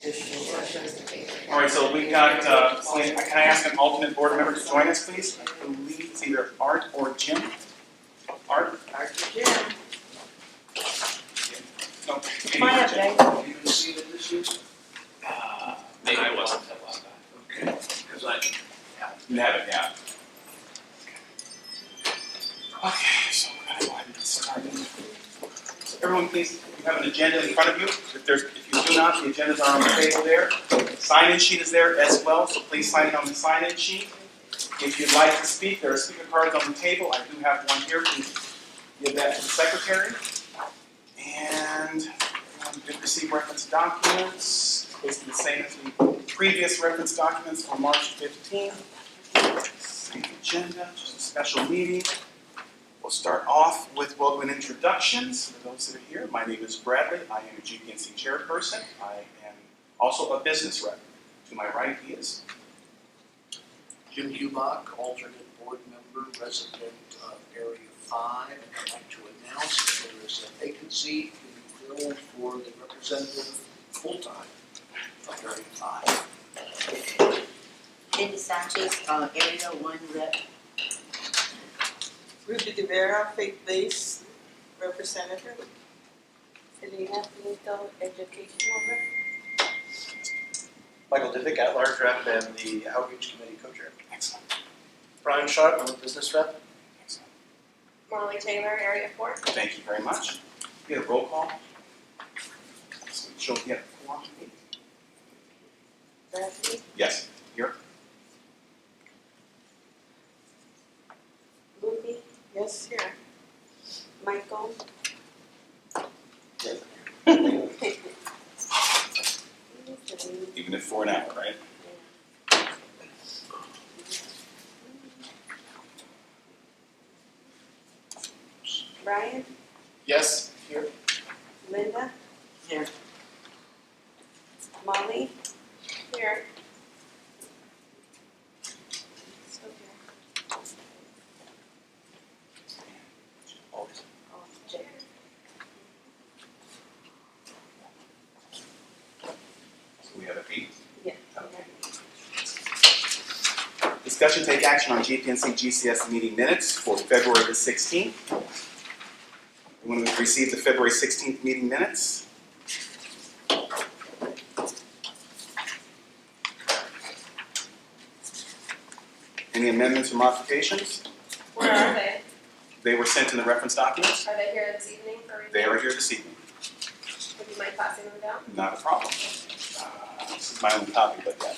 All right, so we've got, can I ask an alternate board member to join us, please? I believe it's either Art or Jim. Art? Art or Jim. No. My update. You see that this year? Maybe I wasn't. Okay, because I, You have it, yeah. Okay, so we're gonna go ahead and get started. So everyone, please, you have an agenda in front of you. If you do not, the agendas are on the table there. The sign-in sheet is there as well, so please sign in on the sign-in sheet. If you'd like to speak, there are speaker cards on the table. I do have one here. Please give that to the secretary. And everyone did receive reference documents, basically the same as the previous reference documents for March 15th. Same agenda, just a special meeting. We'll start off with welcome and introductions. For those that are here, my name is Bradley. I am a GPNC chairperson. I am also a business rep. To my right, he is Jim Hubach, alternate board member, resident of Area 5, and I'd like to announce that there is a vacancy to be filled for the representative full-time of Area 5. Cindy Sanchez, Area 1 rep. Ruby De Vera, faith-based representative. Selena Finito, educational rep. Michael Divick, at-large rep, and the Outreach Committee co-chair. excellent. Brian Sharp, I'm a business rep. Excellent. Molly Taylor, Area 4. Thank you very much. Get a roll call. So she'll get a quorum. Bradley, Yes, here. Ruby, Yes, here. Michael, Yes. Even if for an hour, right? Brian, Yes, here. Linda, Here. Molly, Here. still here. Always. Oh, Jay. So we have a 8. Yeah. Discussion take action on GPNC GCS meeting minutes for February the 16th. When we received the February 16th meeting minutes. Any amendments or modifications? Where are they? They were sent in the reference documents. Are they here this evening for review? They are here this evening. Would you mind passing them down? Not a problem. This is my own copy, but yeah.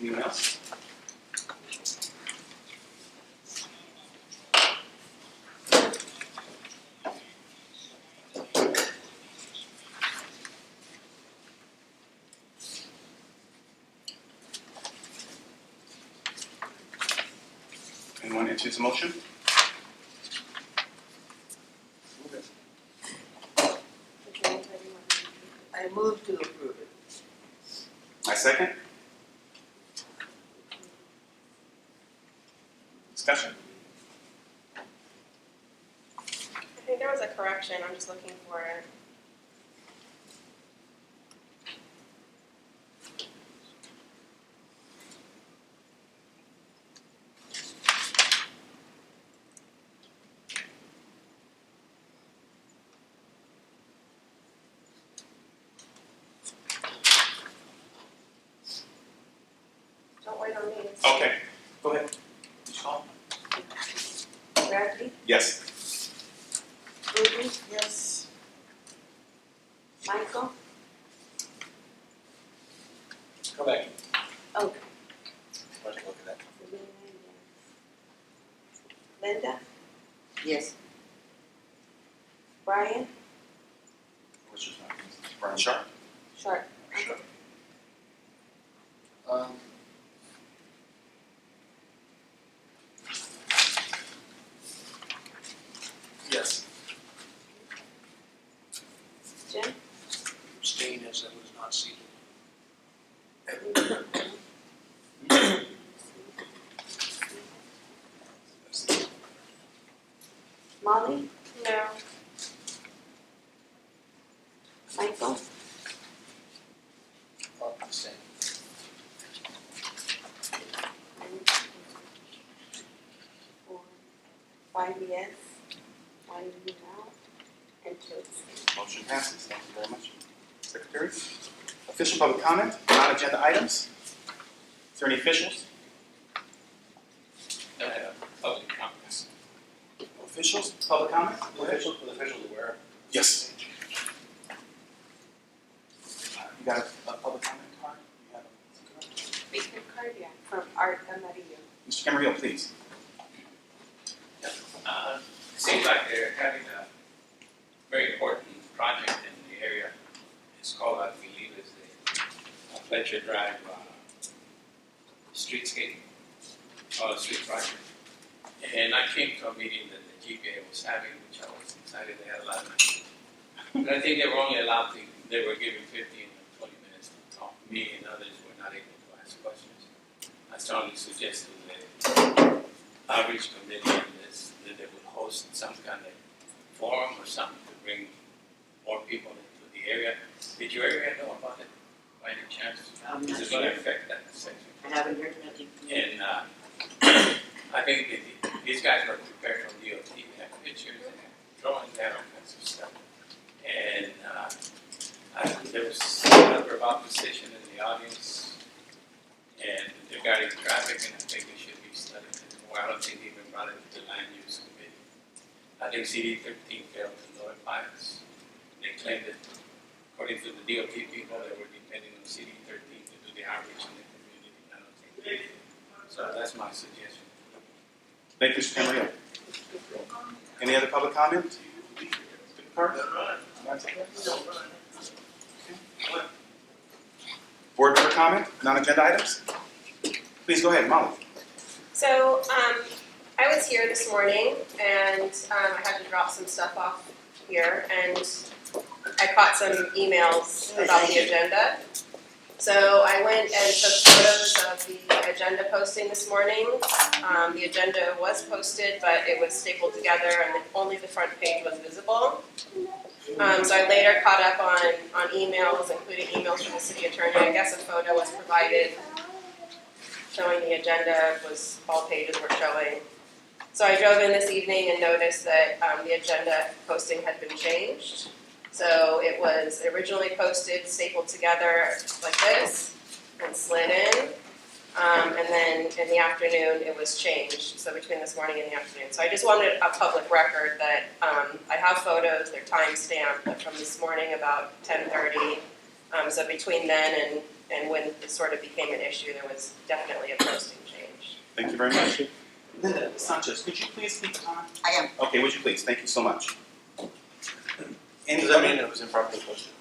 Anyone else? Anyone introduce a motion? I move to approve it. I second. Discussion. I think there was a correction. I'm just looking for it. Don't wait on me. Okay, go ahead. Did you call? Bradley, Yes. Ruby, Yes. Michael, Come back. okay. Let's look at that. Selena, yes. Linda, Yes. Brian, What's your name? Brian Sharp. Sharp. Sharp. Yes. Jim, Abstain as I was not seated. Molly, No. Michael, Same. four, five yes, one no, and two abstain. Motion passes. Thank you very much. Secretary? Official public comment, non-agenda items. Is there any officials? No, public comments. Officials, public comment? Go ahead. The officials aware. Yes. You got a public comment card? You have a- Speaker card, yeah, from Art Amarillo. Mr. Camarillo, please. It seems like they're having a very important project in the area. It's called, I believe, is the Fletcher Drive streetscape, or street project. And I came to a meeting that the GPA was having, which I was excited. They had a lot of, but I think they were only allowed to, they were given 15 or 20 minutes to talk. Me and others were not able to ask questions. I strongly suggest to the outreach committee on this, that they would host some kind of forum or something to bring more people into the area. Did your area know about it by any chance? I'm Is not it going to sure. affect that section? I haven't heard nothing from you. And I think that these guys were prepared from DOT. They have pictures, they have drawings, they have all kinds of stuff. And there was another opposition in the audience, and regarding traffic, and I think it should be studied more. I don't think they even brought it to the land use committee. I think CD 13 failed to notify us. They claimed that, according to the DOT people, they were depending on CD 13 to do the outreach in the community. I don't think they did. So that's my suggestion. Thank you, Mr. Camarillo. Any other public comment? Speaker card? That's it. Board member comment, non-agenda items? Please go ahead, Molly. So, I was here this morning and I had to drop some stuff off here and I caught some emails about the agenda. So I went and took photos of the agenda posting this morning. The agenda was posted, but it was stapled together and only the front page was visible. So I later caught up on emails, including emails from the city attorney. I guess a photo was provided showing the agenda, was all pages were showing. So I drove in this evening and noticed that the agenda posting had been changed. So it was originally posted, stapled together like this, and slid in. And then in the afternoon, it was changed, so between this morning and the afternoon. So I just wanted a public record that I have photos, they're time-stamped from this morning about 10:30. So between then and when it sort of became an issue, there was definitely a posting change. Thank you very much. Linda Sanchez, could you please speak on? I am. Okay, would you please? Thank you so much. Does that mean it was improperly posted?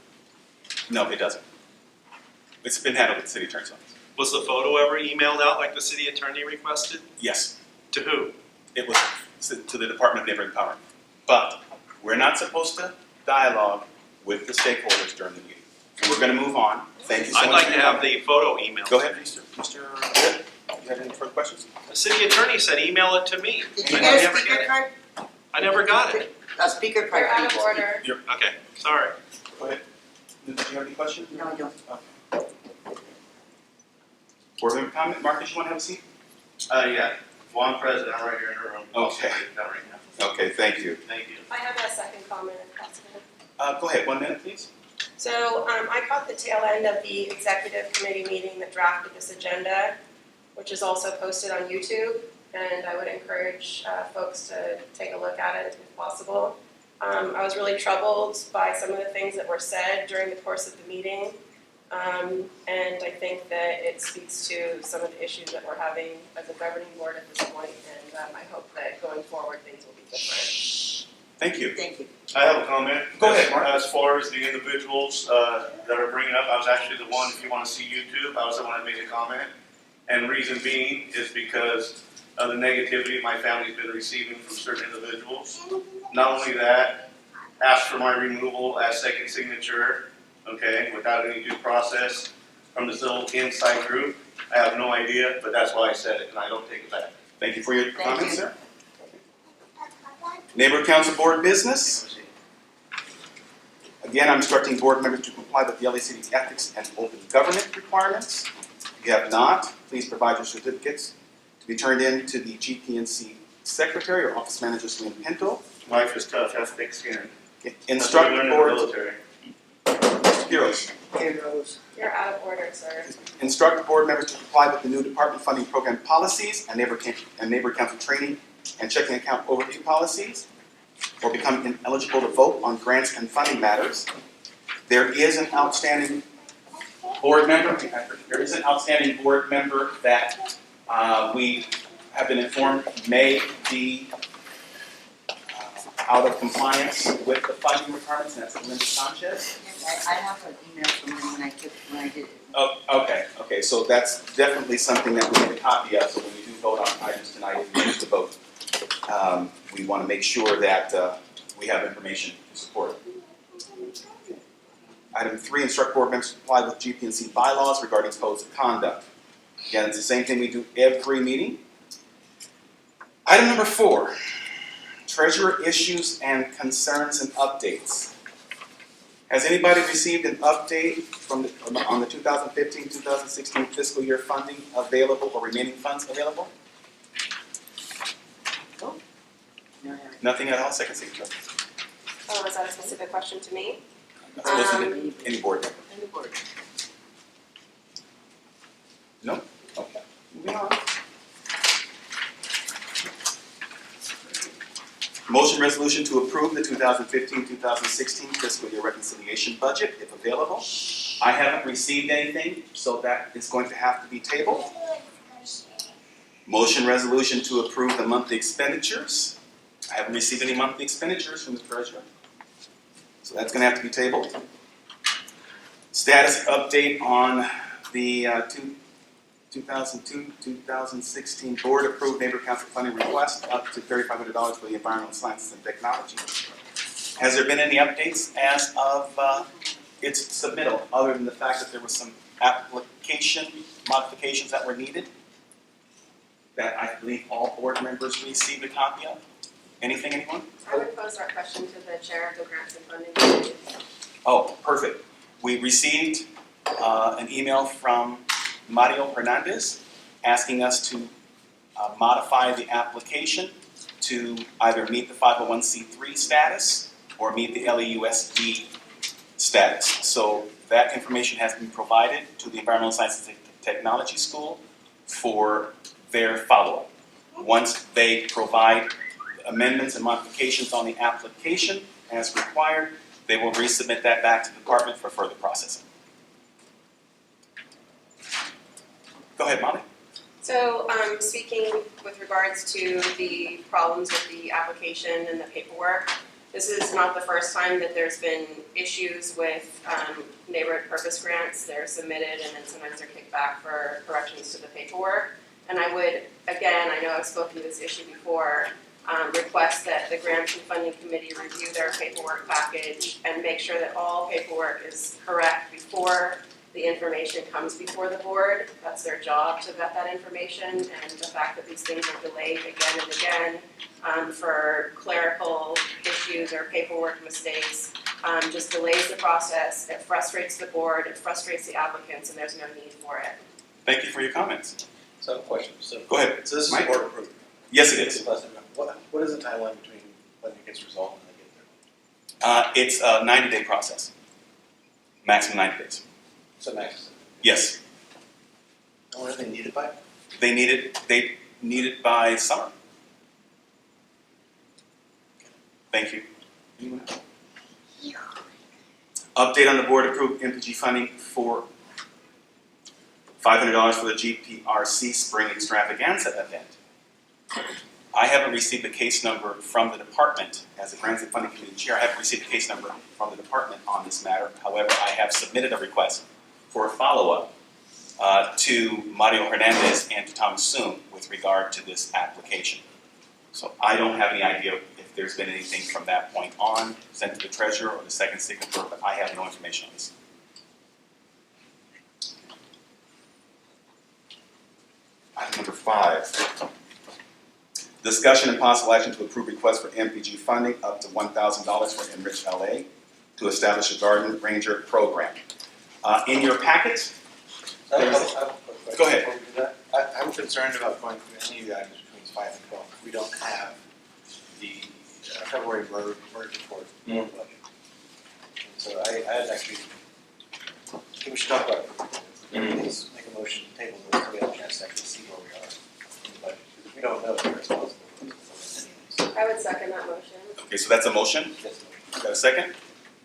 No, it doesn't. It's been handled at the city attorney's office. Was the photo ever emailed out like the city attorney requested? Yes, To who? it was to the Department of Neighboring Power. But we're not supposed to dialogue with the stakeholders during the meeting. So we're going to move on. Thank you so much. I'd like for to your have comment. the photo emailed. Go ahead, Mr. Good. You have any further questions? The city attorney said email it to me. Did you I get a never speaker it. card? I never got it. A speaker card, They're out of please. order. Okay, sorry. Go ahead. Linda, do you have any questions? No, I don't. Okay. Board member comment? Marcus, you want to have a seat? Yeah. Well, I'm president, I'm right here in the room. Okay. Not right now. Okay, thank you. Thank you. I have a second comment if possible. Go ahead, 1 minute, please. So I caught the tail end of the executive committee meeting that drafted this agenda, which is also posted on YouTube, and I would encourage folks to take a look at it if possible. I was really troubled by some of the things that were said during the course of the meeting, and I think that it speaks to some of the issues that we're having as a governing board at this point, and I hope that going forward things will be different. Thank you. Thank you. I have a comment. Go ahead, Mark. As far as the individuals that are bringing up, I was actually the one, if you want to see YouTube, I was the one that made a comment. And reason being is because of the negativity my family's been receiving from certain individuals. Not only that, asked for my removal as second signature, okay, without any due process from this little inside group. I have no idea, but that's why I said it, and I don't take it back. Thank you for your Thank comments, you. sir. Neighborhood Council Board business. Again, I'm instructing board members to comply with the LA City ethics and open government requirements. If you have not, please provide your certificates to be turned in to the GPNC Secretary or Office Manager Selena Pinto. Life is tough, have thick skin. Instruct That's what we learned in the boards, military. heroes. You're out of order, sir. Instruct board members to comply with the new department funding program policies and neighbor council training and checking account overview policies, or become ineligible to vote on grants and funding matters. There is an outstanding board member that we have been informed may be out of compliance with the funding requirements, and that's Linda Sanchez. I have an email from him when I did it. Oh, okay, so that's definitely something that we need a copy of, so when we do vote on items tonight, if we choose to vote, we want to make sure that we have information to support it. Item 3, instruct board members to comply with GPNC bylaws regarding codes of conduct. Again, it's the same thing we do every meeting. Item number 4, treasurer issues and concerns and updates. Has anybody received an update on the 2015-2016 fiscal year funding available or remaining funds available? No, I haven't. Nothing at all, second signature? Oh, is that a specific question to me? That's supposed to be any board member. Any board. No? Okay. Moving on. Motion resolution to approve the 2015-2016 fiscal year reconciliation budget, if available. I haven't received anything, so that is going to have to be tabled. Motion resolution to approve the monthly expenditures. I haven't received any monthly expenditures from the treasurer, so that's going to have to be tabled. Status update on the 2002-2016 board approved neighbor council funding request up to $3,500 for the environmental sciences and technology. Has there been any updates as of its submittal, other than the fact that there was some application modifications that were needed that I believe all board members received a copy of? Anything, anyone? I would pose that question to the chair of the grants and funding committee. Oh, perfect. We received an email from Mario Hernandez asking us to modify the application to either meet the 501c3 status or meet the LAUSD status. So that information has been provided to the Environmental Sciences and Technology School for their follow-up. Once they provide amendments and modifications on the application as required, they will resubmit that back to the department for further processing. Go ahead, Molly. So, speaking with regards to the problems with the application and the paperwork, this is not the first time that there's been issues with neighborhood purpose grants. They're submitted and then sometimes they're kicked back for corrections to the paperwork. And I would, again, I know I've spoken to this issue before, request that the Grants and Funding Committee review their paperwork package and make sure that all paperwork is correct before the information comes before the board. That's their job to vet that information, and the fact that these things are delayed again and again for clerical issues or paperwork mistakes just delays the process. It frustrates the board, it frustrates the applicants, and there's no need for it. Thank you for your comments. So I have a question. So Go ahead. this is Mike? board approved. Yes, it is. What is the timeline between when it gets resolved and they get there? It's a 90-day process. Maximum 90 days. So max. Yes. When do they need it by? They need it by summer. Thank you. Anyone else? Update on the board approved MPG funding for $500 for the GPRC Spring Extravaganza event. I haven't received a case number from the department. As the Grants and Funding Committee Chair, I haven't received a case number from the department on this matter. However, I have submitted a request for a follow-up to Mario Hernandez and to Thomas Soon with regard to this application. So I don't have any idea if there's been anything from that point on sent to the treasurer or the second signature, but I have no information on this. Item number 5. Discussion and possible action to approve request for MPG funding up to $1,000 for Enrich LA to establish a garden ranger program. In your packet, I have a quick question Go ahead. before we do that. I'm concerned about going through any of the items between 5 and 12. We don't have the February merge report or budget. And so I'd actually, I think we should talk about it. Please make a motion to table those so we have a chance to actually see where we are in the budget. Because if we don't know, we're responsible for any of these. I would second that motion. okay, so that's a motion. Yes, You got a second?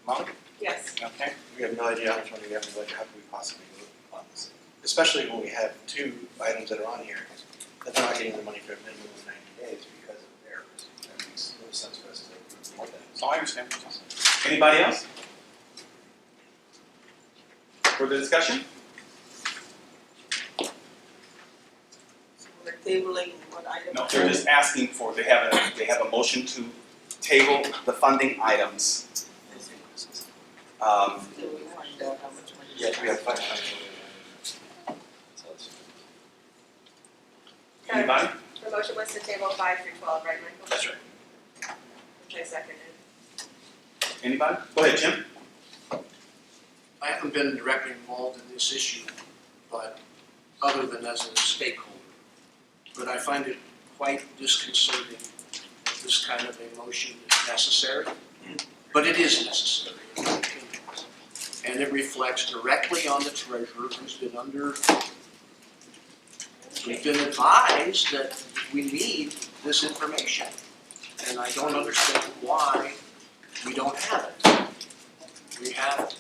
Molly? Yes. Okay. we have no idea how much money we have in the budget. How can we possibly vote on this? Especially when we have 2 items that are on here that they're not getting the money for a minimum of 90 days because of errors. That makes no sense for us to approve more than. So I understand. Anybody else? Further discussion? We're tabling what item? No, they're just asking for, they have a motion to table the funding items. Till we find out how much money. Yes, we have 5 times. Anybody? The motion was to table 5 through 12, right, Michael? That's right. Which I seconded. Anybody? Go ahead, Jim. I haven't been directly involved in this issue, but other than as a stakeholder. But I find it quite disconcerting that this kind of a motion is necessary. But it is necessary, in my opinion. And it reflects directly on the treasurer who's been we've been advised that we need this information. And I don't understand why we don't have it. We have,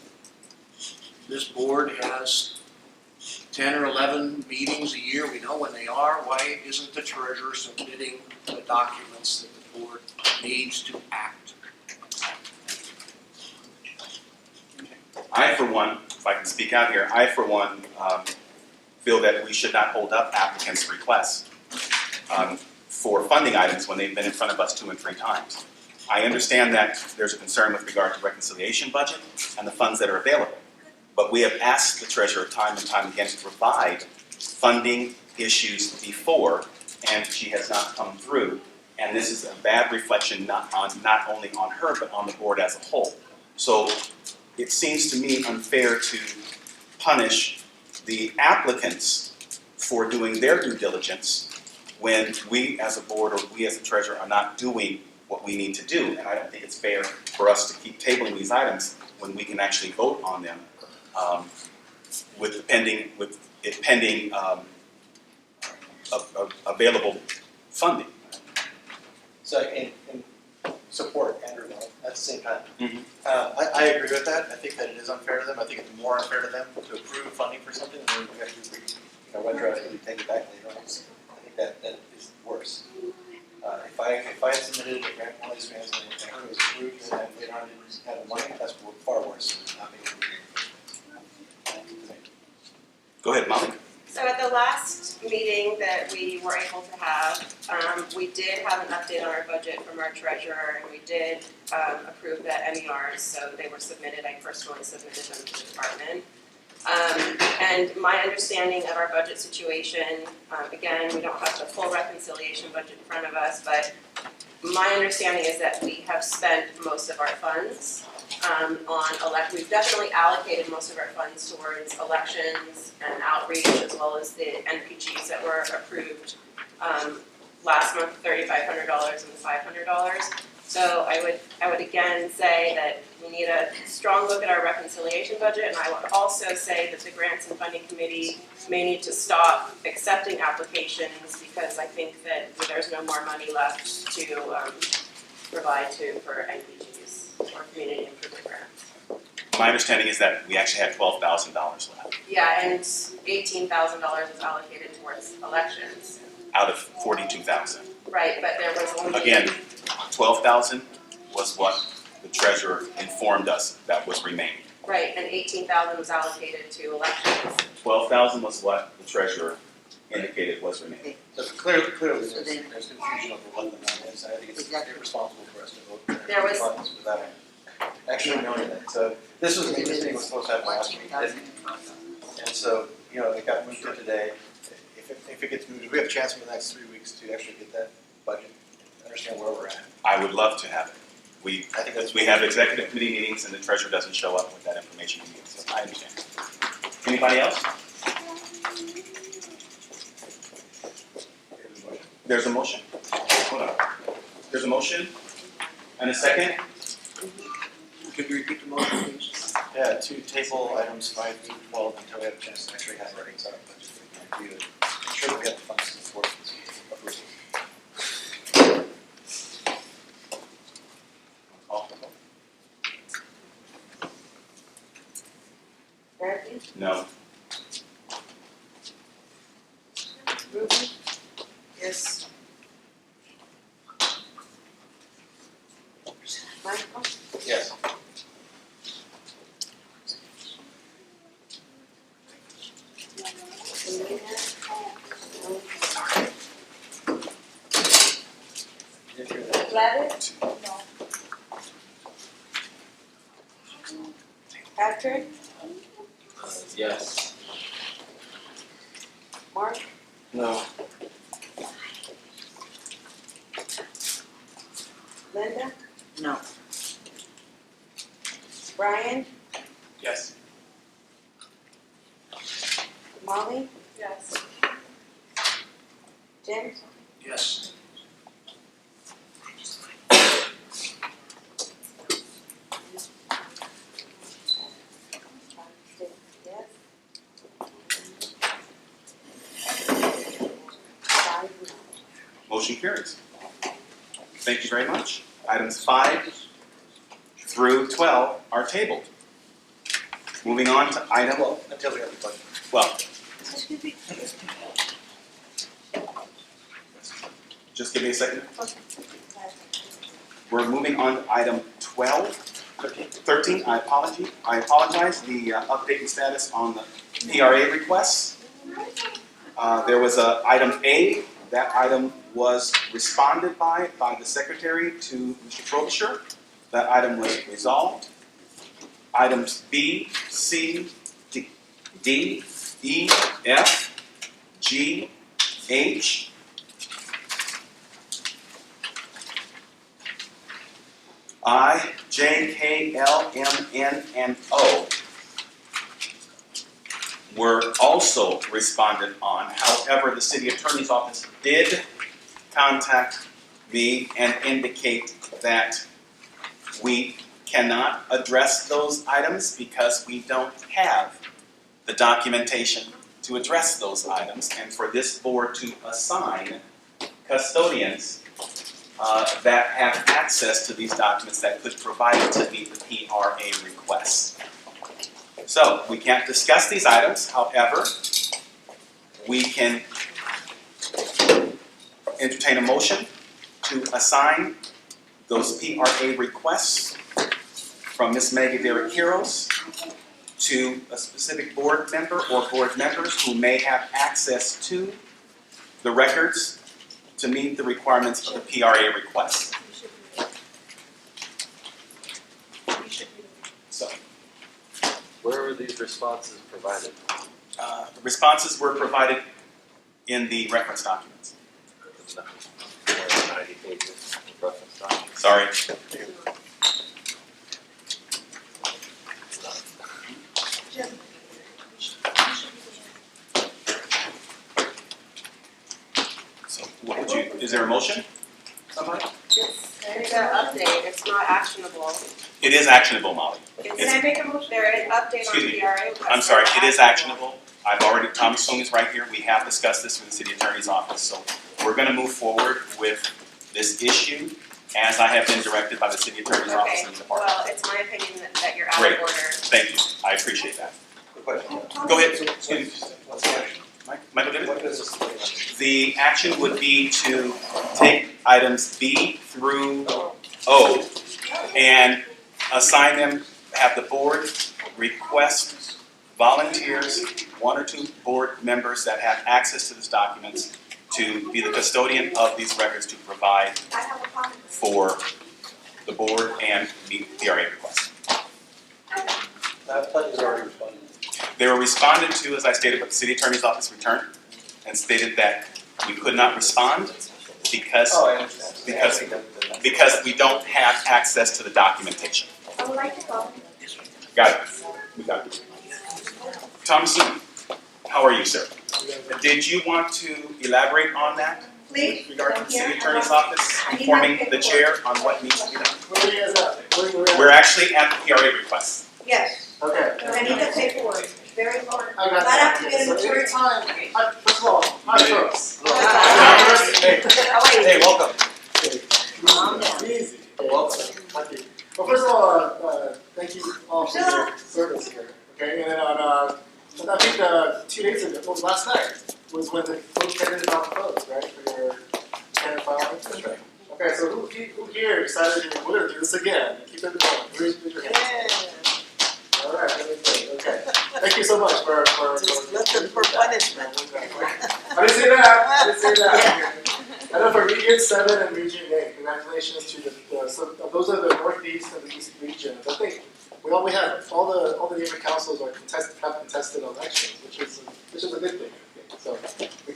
this board has 10 or 11 meetings a year, we know when they are. Why isn't the treasurer submitting the documents that the board needs to act? I, for one, if I can speak out here, I, for one, feel that we should not hold up applicants' requests for funding items when they've been in front of us 2 and 3 times. I understand that there's a concern with regard to reconciliation budget and the funds that are available. But we have asked the treasurer time and time again to provide funding issues before, and she has not come through. And this is a bad reflection not only on her, but on the board as a whole. So it seems to me unfair to punish the applicants for doing their due diligence when we as a board or we as a treasurer are not doing what we need to do. And I don't think it's fair for us to keep tabling these items when we can actually vote on them with it pending available funding. So in support Andrew Miller at the same time. Mhm. I agree with that. I think that it is unfair to them. I think it's more unfair to them to approve funding for something than we actually retroactively take it back later on. I think that is worse. If I had submitted a grant to one of these grants and I heard it was approved and later on didn't have the money, that's far worse than not being approved. Go ahead, Molly. So at the last meeting that we were able to have, we did have an update on our budget from our treasurer, and we did approve the MERs, so they were submitted. I personally submitted them to the department. And my understanding of our budget situation, again, we don't have the full reconciliation budget in front of us, but my understanding is that we have spent most of our funds we've definitely allocated most of our funds towards elections and outreach, as well as the NPGs that were approved last month, $3,500 and $500. So I would again say that we need a strong look at our reconciliation budget, and I would also say that the Grants and Funding Committee may need to stop accepting applications because I think that there's no more money left to provide for NPGs or community improvement grants. My understanding is that we actually had $12,000 left Yeah, and $18,000 is allocated towards elections. out of 42,000. Right, but there was only. Again, 12,000 was what the treasurer informed us that was remaining. Right, and 18,000 was allocated to elections. 12,000 was what the treasurer indicated was remaining. So clearly So then- there's confusion over what the money is. I think it's Exactly. irresponsible for us to vote. There was- funds without actually knowing that. So this meeting was supposed to happen last week. And so, it got moved to today. If it gets moved, do we have a chance in the next 3 weeks to actually get that budget, understand where we're at. I would love to have it. We I think that's. We have executive committee meetings and the treasurer doesn't show up with that information we need, so I understand. Anybody else? There's a motion. Hold on. There's a motion and a second. Could you repeat the motion, please? Yeah, to table items 5 through 12 until we have a chance to actually have our things out of budget. We can review it. Ensure that we have the funds to support this approval. Call for vote. Bradley, No. Ruben, Yes. Michael, Yes. Selena, no. Gladys? Patrick, Yes. Mark, No. Linda, No. Brian, Yes. Molly, Yes. Jim, Yes. yes. Five, no. Motion carries. Thank you very much. Items 5 through 12 are tabled. Moving on to item, Well, until we have the budget. well, just give me a second. We're moving on to item 12, 13, I apologize, the updated status on the PRA requests. There was a item A, that item was responded by the secretary to Mr. Frobisher. That item was resolved. Items B, C, D, E, F, G, H, I, J, K, L, M, N, and O were also responded on. However, the city attorney's office did contact me and indicate that we cannot address those items because we don't have the documentation to address those items, and for this board to assign custodians that have access to these documents that could provide it to meet the PRA requests. So we can't discuss these items, however, we can entertain a motion to assign those PRA requests from Ms. Maggie Derrick-Heroes to a specific board member or board members who may have access to the records to meet the requirements of the PRA request. So, Where were these responses provided? the responses were provided in the reference documents. More than 90 pages of reference documents. Sorry. So, what would you, is there a motion? Somebody? It's an update, it's not actionable. It is actionable, Molly. Can I make a motion? There is an update on Excuse me. PRA. I'm sorry, it is actionable. I've already, Thomas Sung is right here. We have discussed this with the city attorney's office. So we're going to move forward with this issue as I have been directed by the city attorney's office and the department. Well, it's my opinion that you're out Great. of order. Thank you. I appreciate that. Good question. Go ahead. What's the action? Michael, David? What is this? The action would be to take items B through O and assign them, have the board request volunteers, 1 or 2 board members that have access to these documents to be the custodian of these records to provide for the board and meet PRA requests. That is already responded. They were responded to, as I stated, but the city attorney's office returned and stated that we could not respond because, Oh, I understand. because- I think that- because we don't have access to the documentation. I would like to call. Got it. We got it. Thomason, how are you, sir? Did you want to elaborate on that? Please, With regard to I'm the city here. attorney's office, I need my informing the chair on what needs to be done? Where are you guys at? Where are you at? We're actually at the PRA request. Yes, Okay. I need the paperwork, very important. I got But I have to that. get an So attorney. anytime, first of all, hi folks. Hey, welcome. Calm down. Easy. Welcome. Thank you. Well, first of all, thank you all for your service here, okay? And then I think 2 days ago, well, last night, was when the vote ended on the votes, right, for your tenant filing? That's right. Okay, so who here decided we're gonna do this again? Keep it going. Raise your hand. All right, very good. Okay. Thank you so much for. Just looking for punishment. I didn't say that. I didn't say that. I know for Region 7 and Region 8, congratulations to so those are the Northeast and the East regions. I think we have all the neighborhood councils have contested elections, which is a good thing. I think. So we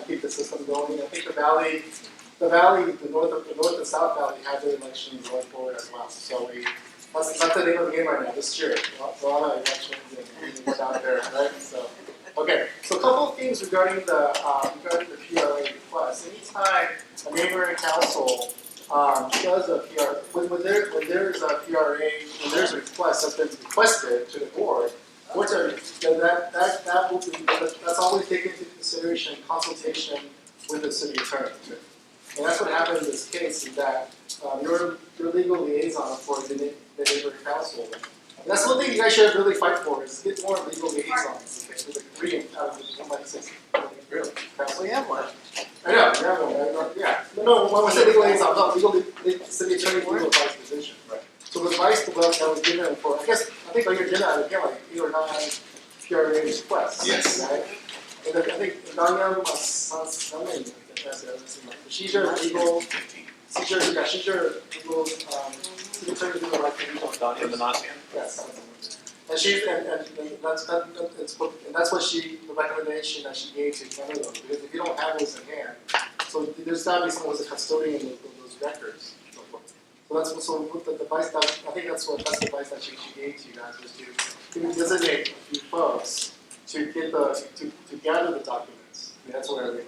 keep the system going. I think the north and south valley have their elections going forward as well. So that's the name of the game right now. This year, a lot of elections and what's out there, right? So. Okay, so a couple of things regarding the PRA request. Anytime a neighboring council does a PRA, when there's a PRA, when there's a request that's been requested to the board, that will be, that's always taken into consideration in consultation with the city attorney too. And that's what happened in this case, is that your legal liaison for the neighboring council. And that's one thing you guys should really fight for, is get more legal liaisons. Okay? There's like 3 out of the 6. Really? We have one. I know, you have one, yeah. No, when I say legal liaison, no, city attorney legal advice position. Right. So the advice that was given for, I think on your agenda, I get like 8 or 9 PRA requests. Yes. Right? And I think Danya she's your legal, she's your legal, city attorney legal advice. Donnie Manasian. Yes. And that's what the recommendation that she gave to Canada, because if you don't have those in hand, so there's gotta be someone who's a custodian of those records. So with the advice that, I think that's the advice that she gave to you guys, was to designate a few folks to get to gather the documents. I mean, that's what I think.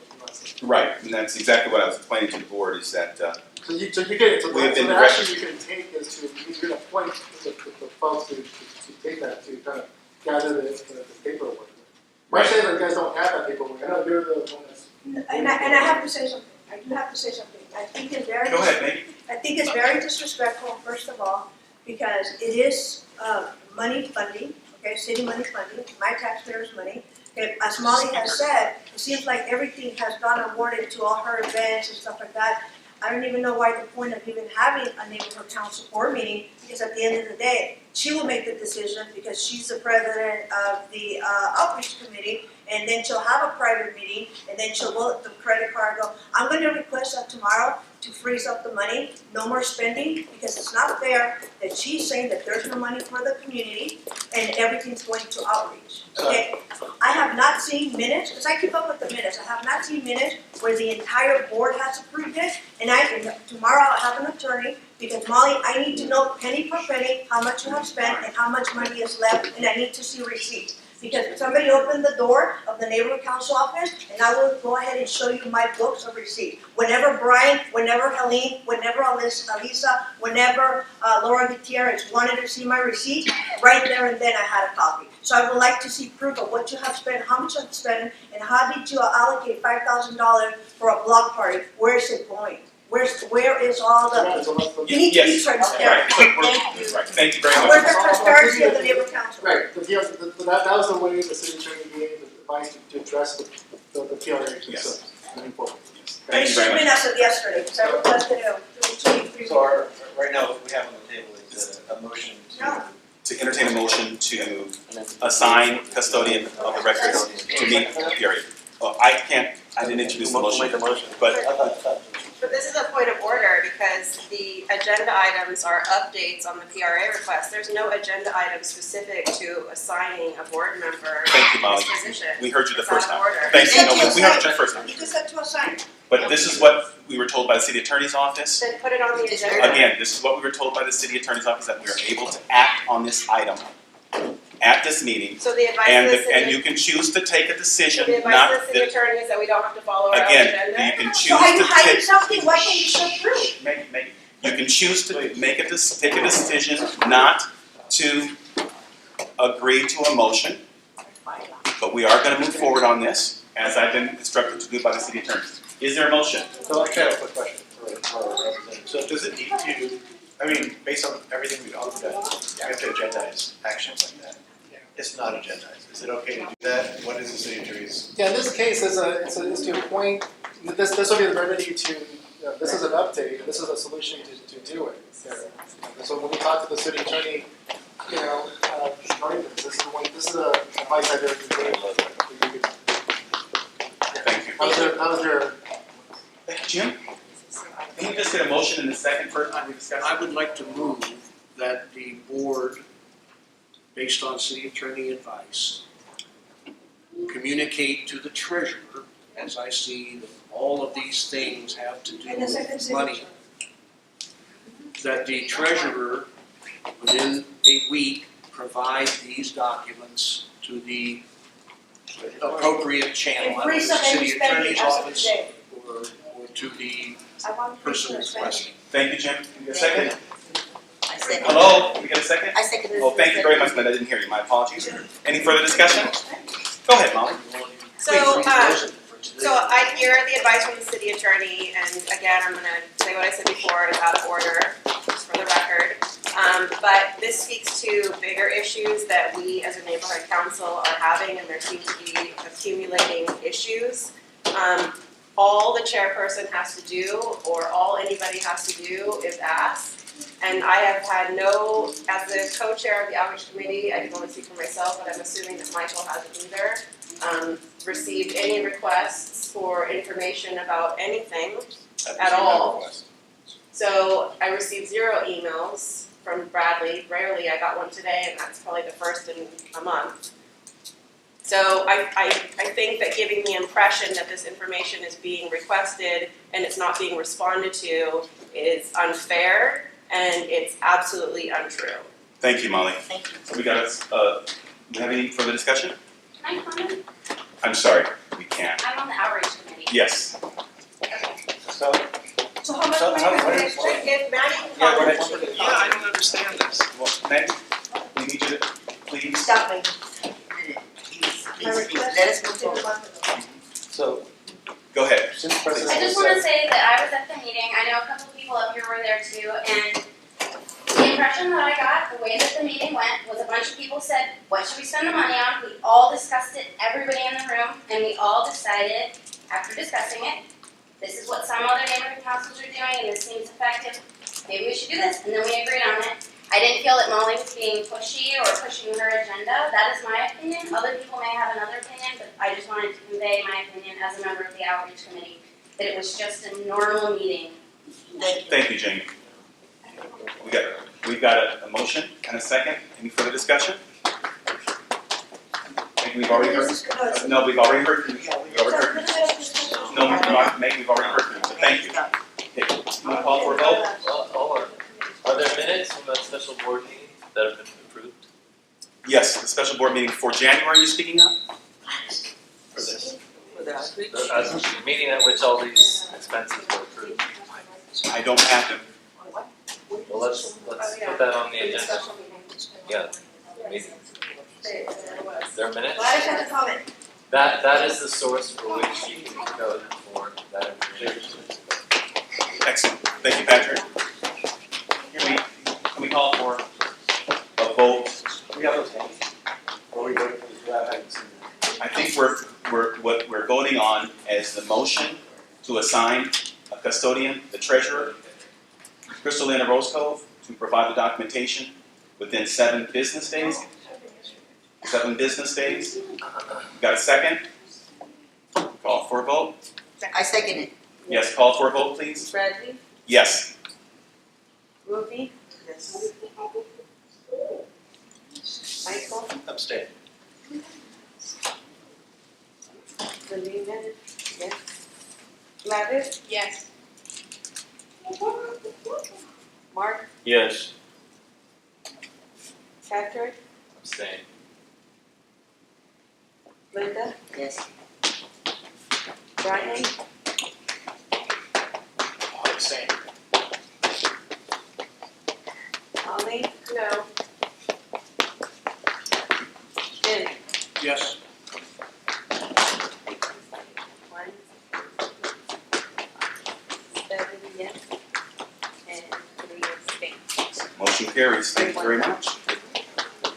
Right, and that's exactly what I was explaining to the board, is that, So you get it, so We have been the action you can take is you're gonna appoint the folks to take that, to kind of gather the paperwork. Right. I'm saying that you guys don't have that paperwork, I know you're the one that's. And I have to say something, I do have to say something. I think it's very. go ahead, maybe. I think it's very disrespectful, first of all, because it is money funding, okay, city money funding, my taxpayers' money. Okay, as Molly has said, it seems like everything has gone awarded to all her events and stuff like that. I don't even know why the point of even having a neighborhood council board meeting, because at the end of the day, she will make the decision because she's the president of the outreach committee, and then she'll have a private meeting, and then she'll go the credit card and go, I'm gonna request that tomorrow to freeze up the money, no more spending, because it's not fair that she's saying that there's no money for the community and everything's going to outreach. Okay, I have not seen minutes, because I keep up with the minutes, I have not seen minutes where the entire board has approved it, and tomorrow I'll have an attorney, because Molly, I need to know penny per penny how much you have spent and how much money is left, and I need to see receipts. Because somebody opened the door of the neighborhood council office, and I will go ahead and show you my books of receipts. Whenever Brian, whenever Helene, whenever Alisa, whenever Laura Gutierrez wanted to see my receipt, right there and then I had a copy. So I would like to see proof of what you have spent, how much you have spent, and how did you allocate $5,000 for a block party? Where is it going? Where is all the, you need to be Yes. transparent. Right, so right, thank you very Where's much. the transparency of the neighborhood council? Right, that was the way the city attorney gave the advice to address the PRA concerns. Yes. Moving forward. And it Thank you should have very been much. as of yesterday, because I requested it. So right now, what we have on the table is a motion No. To entertain a motion to assign custodian of the records to meet the period. I didn't introduce the motion, but But this is a point of order because the agenda items are updates on the PRA request. There's no agenda item specific to assigning a board member Thank you, to Molly. this position. we heard you the It's first out time. of order. Thank you, no, we heard you the first time. You just said to assign. But this is what we were told by the city attorney's office. Then put it on the agenda. Again, this is what we were told by the city attorney's office, that we are able to act on this item at this meeting. So the advice of And, the and city, you can choose to take a so decision, the advice not, of the city attorney is that we don't have to follow our own again, agenda? you can choose So are you to hiding take, something? Why can't you show through? you can choose to take a decision not to agree to a motion, but we are gonna move forward on this, as I've been instructed to do by the city attorney. Is there a motion? So actually, I have a quick question for our representative. So does it need to, I mean, based on everything we've all done, we have to agendize actions like that? It's not agendized. Is it okay to do that? What is the city attorney's? Yeah, in this case, it's to appoint, this will be the remedy to, this is an update, this is a solution to do it. So when we talk to the city attorney, this is a advice I did today. Thank you. How's your, Jim? Can you just get a motion in a second first, we discuss I it? would like to move that the board, based on city attorney advice, communicate to the treasurer, as I see that all of these things have to do And the second with money, signature. that the treasurer, within a week, provide these documents to the appropriate channel, And either free the some city spending attorney's as of office today. or to the I want person free spending. requesting. Thank you, Jim. Can you get a second? I second. Hello, can we get a second? I second this. Oh, thank you very much, Linda, I didn't hear you, my apologies. Any further discussion? Go ahead, Molly. So, I hear the advice from the city attorney, and again, I'm gonna say what I said before, it's out of order, just for the record. But this speaks to bigger issues that we as a neighborhood council are having, and there seem to be accumulating issues. All the chairperson has to do, or all anybody has to do, is ask. And I have had no, as the co-chair of the outreach committee, I can only speak for myself, but I'm assuming that Michael hasn't either, received any requests for information about anything at all. So I received 0 emails from Bradley, rarely, I got one today, and that's probably the first in a month. So I think that giving the impression that this information is being requested and it's not being responded to is unfair, and it's absolutely untrue. Thank you, Molly. Thank you. So we got, do you have any further discussion? Can I comment? I'm sorry, we can't. I'm on the outreach committee. Yes. So, So how much So money how- are what we is- gonna If Maddie can yeah, call go in, ahead. she can Yeah, I don't understand this. Well, Meg, we need you to, please. Stop me. My Please, request let us is move to the forward. one. so, Go ahead. since President I just said- want to say that I was at the meeting. I know a couple people up here were there too, and the impression that I got, the way that the meeting went, was a bunch of people said, "What should we spend the money on?" We all discussed it, everybody in the room, and we all decided, after discussing it, this is what some other neighborhood councils are doing, and this seems effective. Maybe we should do this, and then we agreed on it. I didn't feel that Molly was being pushy or pushing her agenda. That is my opinion. Other people may have another opinion, but I just wanted to convey my opinion as a member of the outreach committee, that it was just a normal meeting. Thank you, Jamie. We've got a motion and a second. Any further discussion? Maybe we've already heard. No, we've already heard from you. We've already heard from you. No, maybe we've already heard from you, so thank you. Okay, you want to call for a vote? Well, hold on. Are there minutes from that special board meeting that have been approved? Yes, the special board meeting for January you're speaking of? For this? For the outreach. The meeting at which all these expenses were approved. I don't have them. Well, let's put that on the agenda. Yeah, meeting. There are minutes? Gladys has a comment. That is the source for which you can go for that information. Excellent. Thank you, Patrick. Can we call for a vote? We have those hands. Or we vote for the draft, I haven't seen that. I think what we're voting on is the motion to assign a custodian, the treasurer, Crystalina Rosecove, to provide the documentation within 7 business days. 7 business days. You got a second? Call for a vote? I second it. Yes, call for a vote, please. Bradley, Yes. Ruthie, Yes. Michael, Abstain. Selena, yes. Gladys, Yes. Mark, Yes. Patrick, Abstain. Linda, yes. I'll Brian, abstain. Holly, No. Jim. Yes. One, 7 yes, and 3 abstain. Motion carries. Thank you very much.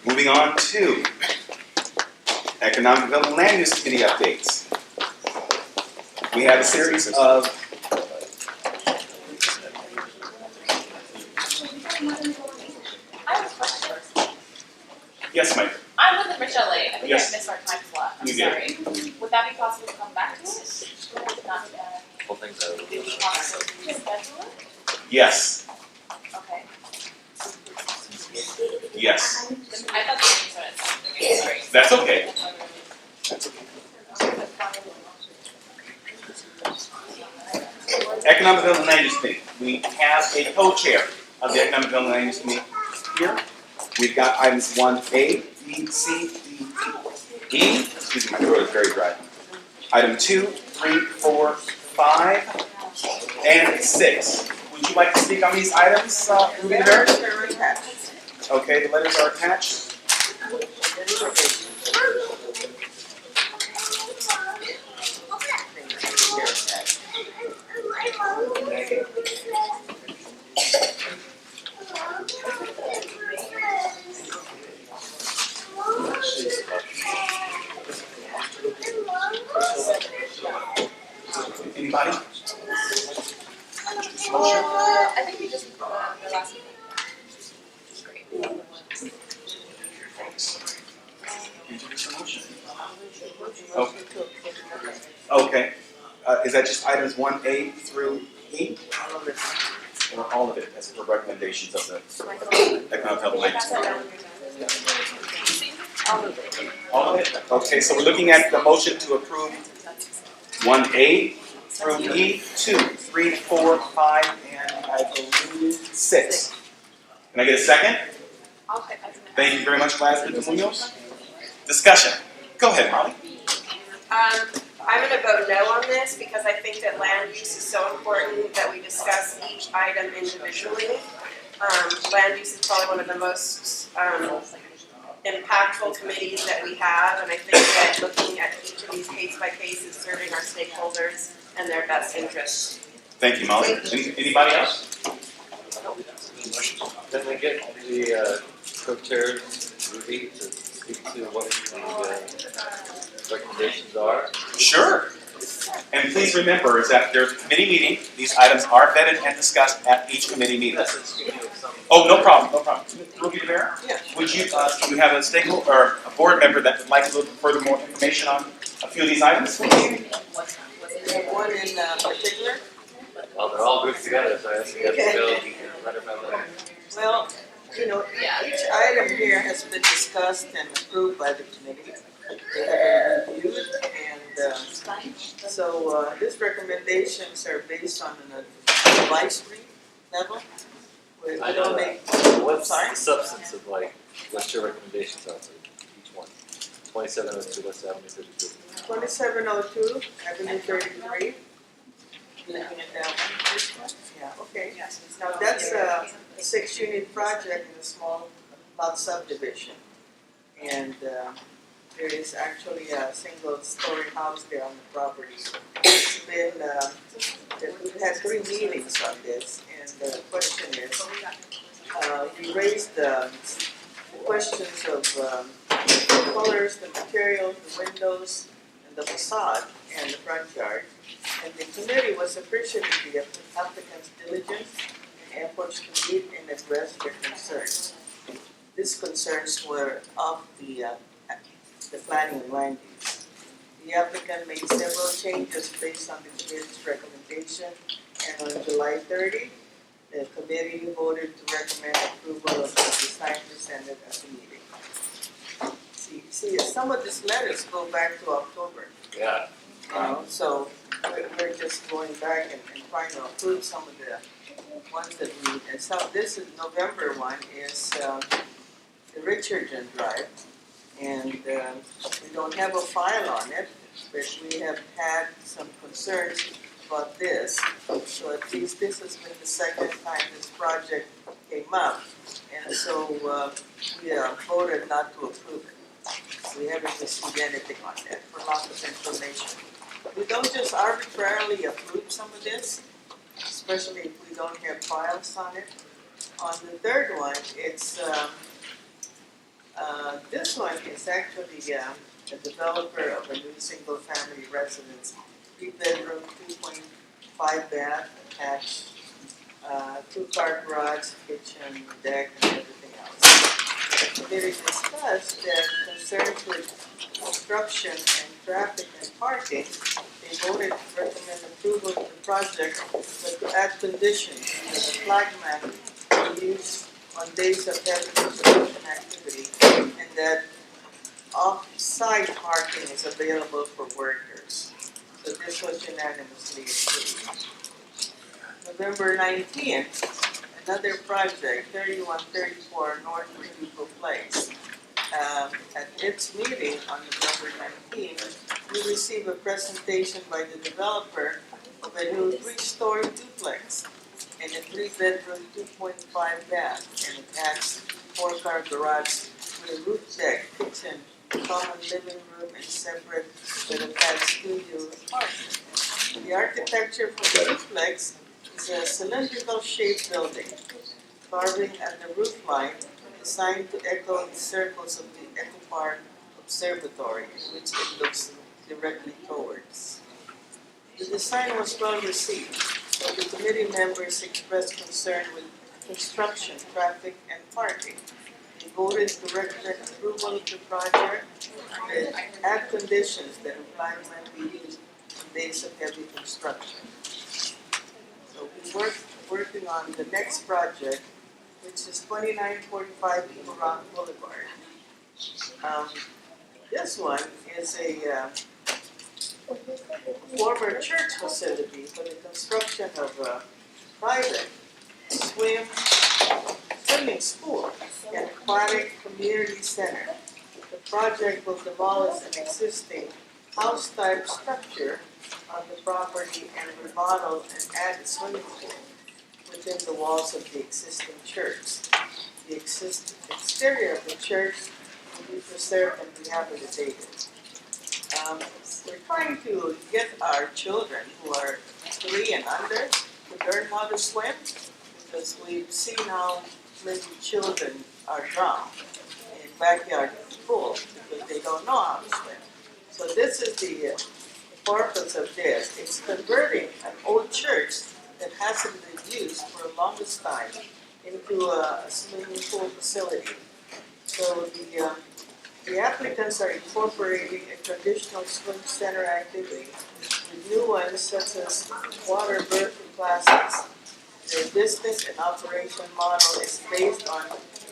Moving on to Economic Development Land Use Committee updates. We have a series of I have a question. yes, Mike. I'm with Michelle. I think Yes. I missed our time slot. I'm You did. sorry. Would that be possible to come back to us? Not, Well, things would it be possible to reschedule it? Yes. Okay. Yes. I thought the meeting started at 7:30. Sorry. That's okay. Economic Development Land Use Committee. We have a co-chair of the Economic Development Land Use Committee here. We've got items 1A, B, C, D, E. Excuse me, my throat is very dry. Item 2, 3, 4, 5, and 6. Would you like to speak on these items, Ruby Rivera? Okay, the letters are attached. Anybody? Motion? I think we just, the last meeting. Great. Okay. Is that just items 1A through E? Or all of it, as for recommendations of the Economic Development Land Use Committee? All of it? Okay, so we're looking at the motion to approve 1A through E, 2, 3, 4, 5, and I believe 6. Can I get a second? I'll pick up. Thank you very much, Gladys Munoz. Discussion. Go ahead, Molly. I'm gonna vote no on this because I think that land use is so important that we discuss each item individually. Land use is probably one of the most, impactful committees that we have, and I think that looking at each of these case by case is serving our stakeholders and their best interests. Thank you, Molly. Anybody else? Then we get the co-chairs, Ruby, to speak to what the recommendations are. Sure. And please remember is that there's a committee meeting. These items are vetted and discussed at each committee meeting. Oh, no problem, no problem. Ruby Rivera? Yeah. Would you, you have a stakeholder or a board member that would like a little further more information on a few of these items? One in particular? Well, they're all grouped together, so I guess you have to go letter by letter. Well, you know, each item here has been discussed and approved by the committee. They have been reviewed, and so these recommendations are based on an advisory level. We I don't know make, that. What's sorry? the substance of what your recommendations are for each one? 2702, let's say, how many 32? 2702, Avenue 33. Looking at that one, this one, yeah, okay. Now, that's a 6-unit project in a small lot subdivision. And there is actually a single-story house there on the property. It's been, we've had 3 meetings on this, and the question is, we raised the questions of the colors, the materials, the windows, and the facade, and the front yard. And the committee was appreciative of the applicant's diligence and efforts to meet and address their concerns. These concerns were of the planning and land use. The applicant made several changes based on the committee's recommendation, and on July 30, the committee voted to recommend approval of the design presented at the meeting. See, some of these letters go back to October. Yeah. So we're just going back and trying to approve some of the ones that we, and so this is November one is, the Richardson Drive. And, we don't have a file on it, but we have had some concerns about this. So at least this has been the second time this project came up. And so, we voted not to approve it. We haven't received anything on that for lack of information. We don't just arbitrarily approve some of this, especially if we don't have files on it. On the third one, it's, this one is actually a developer of a new single-family residence, 3-bedroom, 2.5 bath, attached, 2-car garage, kitchen, deck, and everything else. The committee discussed that concerns with construction and traffic and parking, they voted to recommend approval of the project, but to add conditions that the flagman be used on days of heavy construction activity, and that off-site parking is available for workers. So this was unanimously approved. November 19th, another project, 3134 North Reduco Place. At its meeting on November 19th, we received a presentation by the developer of a new 3-story duplex and a 3-bedroom, 2.5 bath, and attached 4-car garage with a roof deck, kitchen, common living room, and separate with attached studio apartment. The architecture for the duplex is a cylindrical shaped building, carving at the roof line, designed to echo the circles of the Echo Park Observatory, in which it looks directly towards. The design was well received, but the committee members expressed concern with construction, traffic, and parking. They voted to recommend approval of the project and add conditions that a flagman be used on days of heavy construction. So we're working on the next project, which is 2945 Eagle Rock Boulevard. This one is a former church facility for the construction of a private swimming school and aquatic community center. The project will demolish an existing house-type structure on the property and remodel and add a swimming pool within the walls of the existing church. The exterior of the church will be preserved and rehabilitated. We're trying to get our children who are 3 and under to learn how to swim, because we've seen how many children are drowned in backyard pools because they don't know how to swim. So this is the purpose of this. It's converting an old church that hasn't been used for the longest time into a swimming pool facility. So the applicants are incorporating a traditional swim center activity with new ones such as water birthing classes. Their business and operation model is based on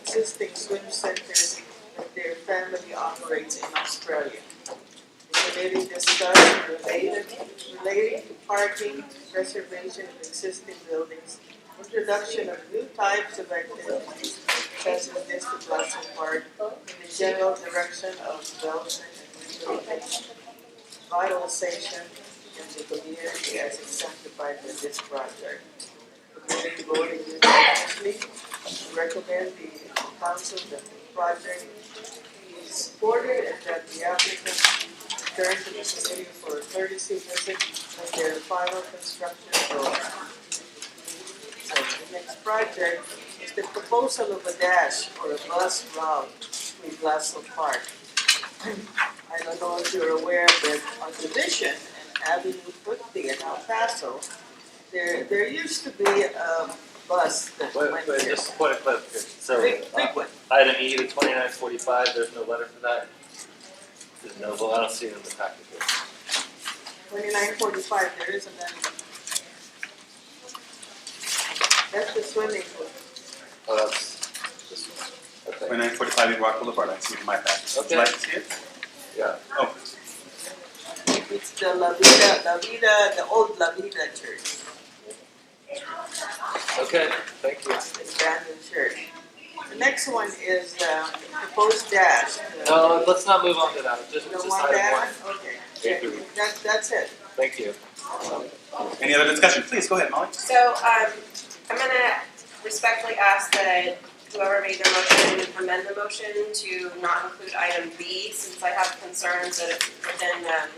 existing swim centers that their family operates in Australia. The committee discussed relating to parking, preservation of existing buildings, introduction of new types of activities, such as this blessing park, in the general direction of development and rehabilitation, vitalization in the community as exemplified by this project. The committee voted unanimously to recommend the council that the project be supported and that the applicant return to the committee for a courtesy visit when their final construction drawing. So the next project is the proposal of a dash or a bus route through Glassell Park. I don't know if you're aware that on Division and Avenue 50 in El Paso, there used to be a bus that went there. Just a point of clarification. So, Big one. item E, the 2945, there's no letter for that? There's no, well, I don't see it in the packet here. 2945, there is an amendment. That's the swimming pool. Oh, that's this one. Okay. 2945 Eagle Rock Boulevard, I see it in my pack. Would Okay. you like to see it? Yeah. Oh, It's the La Vida, the old La Vida church. Okay, thank you. abandoned church. The next one is proposed dash. No, let's not move on to that, just No item one one. dash? Okay. A through E. That's it. Thank you. Any other discussion? Please, go ahead, Molly. So, I'm gonna respectfully ask that whoever made the motion amend the motion to not include item B, since I have concerns that it's within a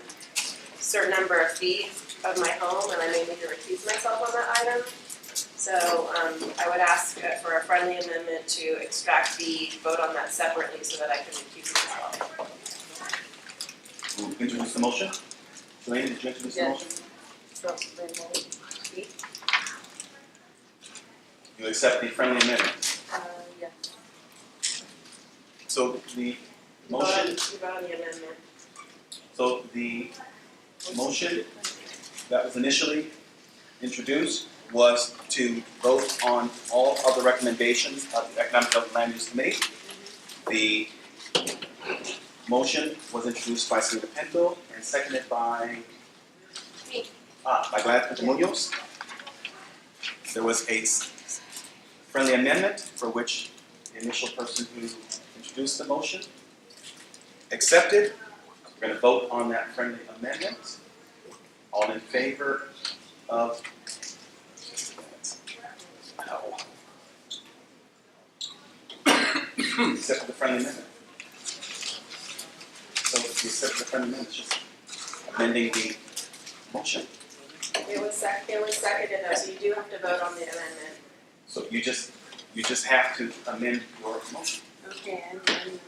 certain number of feet of my home, and I may need to recuse myself on that item. So, I would ask for a friendly amendment to extract B, vote on that separately so that I can recuse myself. Who introduced the motion? Elaine, did you introduce the motion? You accept the friendly amendment. Yes. So the You motion, vote on the amendment. so the motion that was initially introduced was to vote on all of the recommendations of the Economic Development Land Use Committee. The motion was introduced by Senator Pinto and seconded by Me. by Gladys Munoz. There was a friendly amendment for which the initial person who introduced the motion accepted. We're going to vote on that friendly amendment. All in favor of accept the friendly amendment. So if you accept the friendly amendment, it's just amending the motion. It was seconded though, so you do have to vote on the amendment. So you just have to amend your motion. Okay, and then,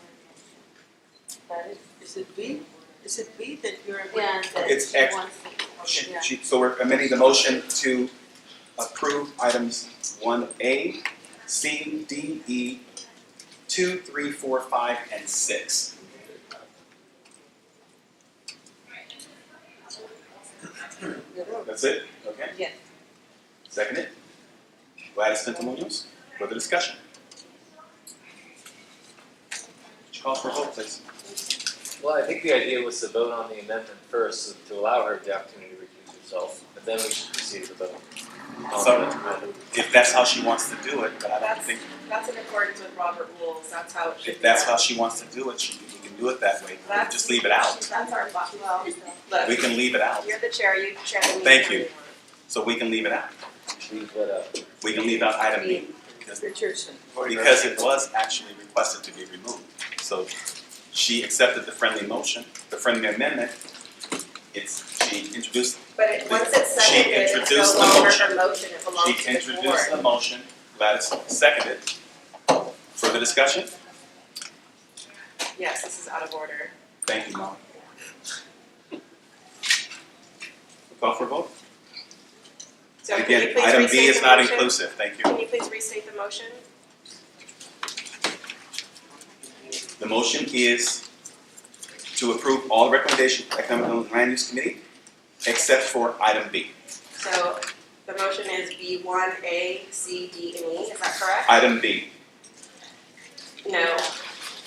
that Is it B? Is it B that you're? yeah, that It's she X. wants it. So we're amending the motion to approve items 1A, C, D, E, 2, 3, 4, 5, and 6. That's it? Okay. Yes. Second it. Gladys Pinto Munoz. Further discussion? Would you call for a vote, please? Well, I think the idea was to vote on the amendment first, so to allow her the opportunity to recuse herself, but then we should proceed to vote. on So- the amendment. If that's how she wants to do it, but I don't That's- think, That's in accordance with Robert rules, that's how it should be. if that's done. how she wants to do it, we can do it that way. That's- Just leave it out. That's our, well, We look, can leave it out. you're the chair, you chair the meeting. Thank how you. want. So we can leave it out. Leave that up. We can leave out item B. Richardson. Because it was actually requested to be removed. So she accepted the friendly motion, the friendly amendment. She introduced, But once it's She seconded, it's no introduced the longer motion. her motion, it belongs she to the introduced board. the motion, Gladys seconded. Further discussion? Yes, this is out of order. Thank you, Molly. Call for a vote? So can you Again, please item B restate is the not motion? inclusive, thank you. Can you please restate the motion? The motion is to approve all recommendations of the Economic Development Land Use Committee, except for item B. So the motion is B1, A, C, D, and E, is that correct? Item B. No.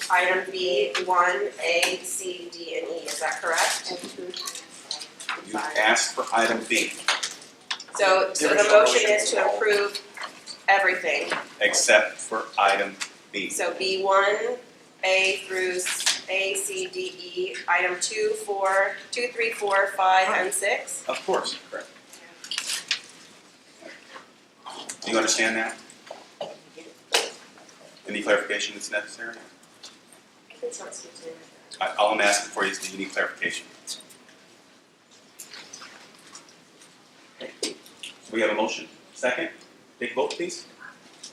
Item B1, A, C, D, and E, is that correct? You asked for item B, So the motion is to approve everything. except for item B. So B1, A through A, C, D, E, item 2, 3, 4, 5, and 6. Of course, correct. Do you understand that? Any clarification that's necessary? It's not specific. All I'm asking for is, do you need clarification? We have a motion. Second? Take a vote, please.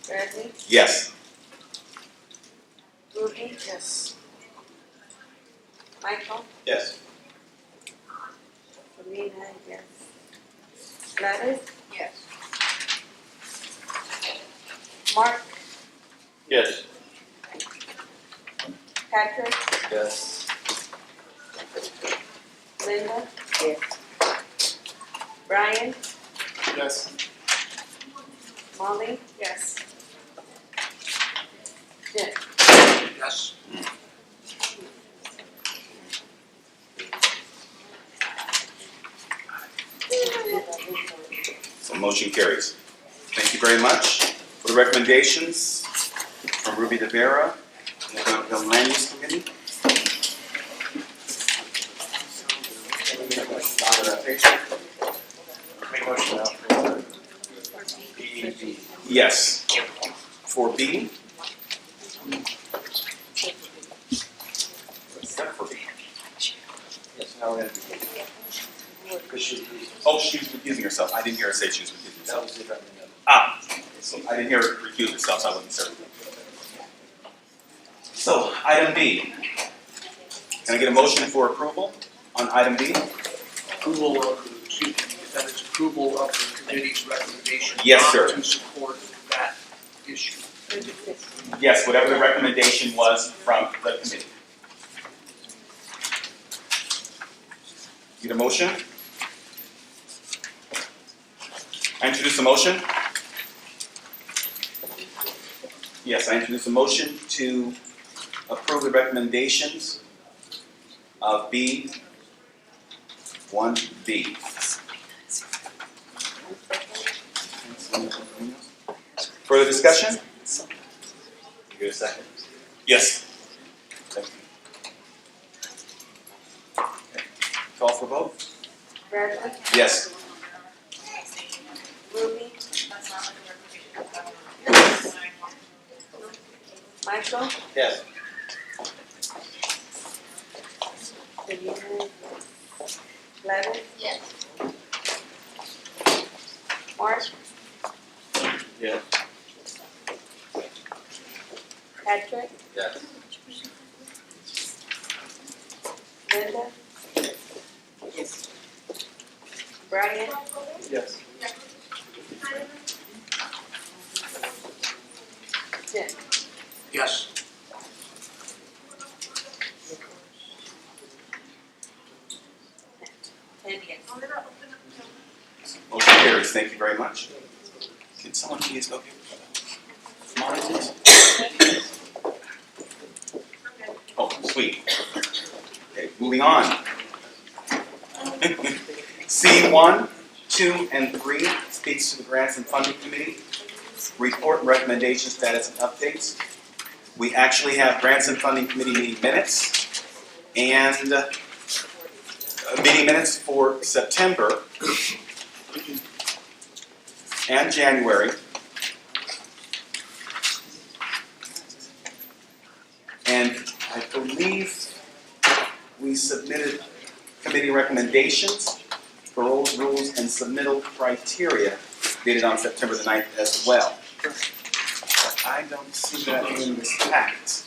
Bradley, Yes. Ruby, Yes. Michael, Yes. Sabrina, yes. Gladys, Yes. Mark, Yes. Patrick, Yes. Linda. Yes. Brian, Yes. Molly, Yes. Jim. Yes. So motion carries. Thank you very much. For the recommendations from Ruby De Vera and the Land Use Committee. Make motion now for B. Yes. For B, Except for B. Yes, now we're gonna do. Because she, oh, she's recusing herself. I didn't hear her say she was recusing that herself. was the recommendation. Ah, so I didn't hear her recuse herself, so I wasn't certain. So, item B. Can I get a motion for approval on item B? Approval of, excuse me, that is approval of the committee's recommendation. Yes, sir. Not to support that issue. Yes, whatever the recommendation was from the committee. Get a motion? I introduce a motion? Yes, I introduce a motion to approve the recommendations of B, 1B. Further discussion? You get a second? Yes. Thank you. Okay. Call for vote? Bradley, Yes. Ruby, Michael, Yes. Gladys, Yes. Mark, Yes. Patrick, Yes. Linda. Brian, Yes. Jim. Yes. And yes. Motion carries. Thank you very much. Can someone please go get monitors? Oh, sweet. Okay, moving on. C1, 2, and 3 speaks to the Grants and Funding Committee. Report and recommendation status and updates. We actually have Grants and Funding Committee meeting minutes and meeting minutes for September and January. And I believe we submitted committee recommendations for rules and submittal criteria dated on September the 9th as well. But I don't see that in this packet.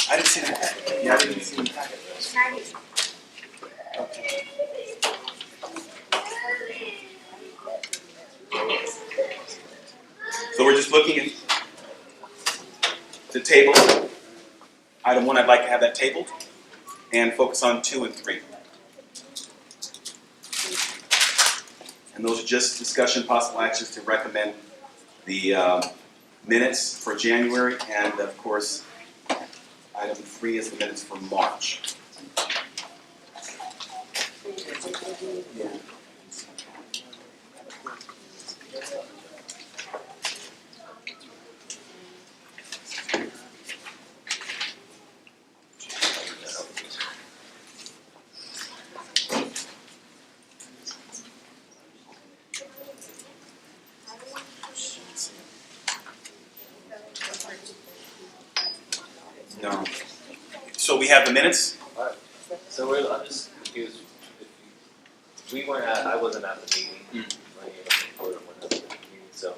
I didn't see that. Yeah, I didn't see the packet. Okay. So we're just looking at the table. Item 1, I'd like to have that tabled and focus on 2 and 3. And those are just discussion, possible actions to recommend the minutes for January, and of course, item 3 is the minutes for March. Yeah. No. So we have the minutes? Alright, so I'm just confused. We weren't at, I wasn't at the meeting. Like, wasn't at the meeting, so.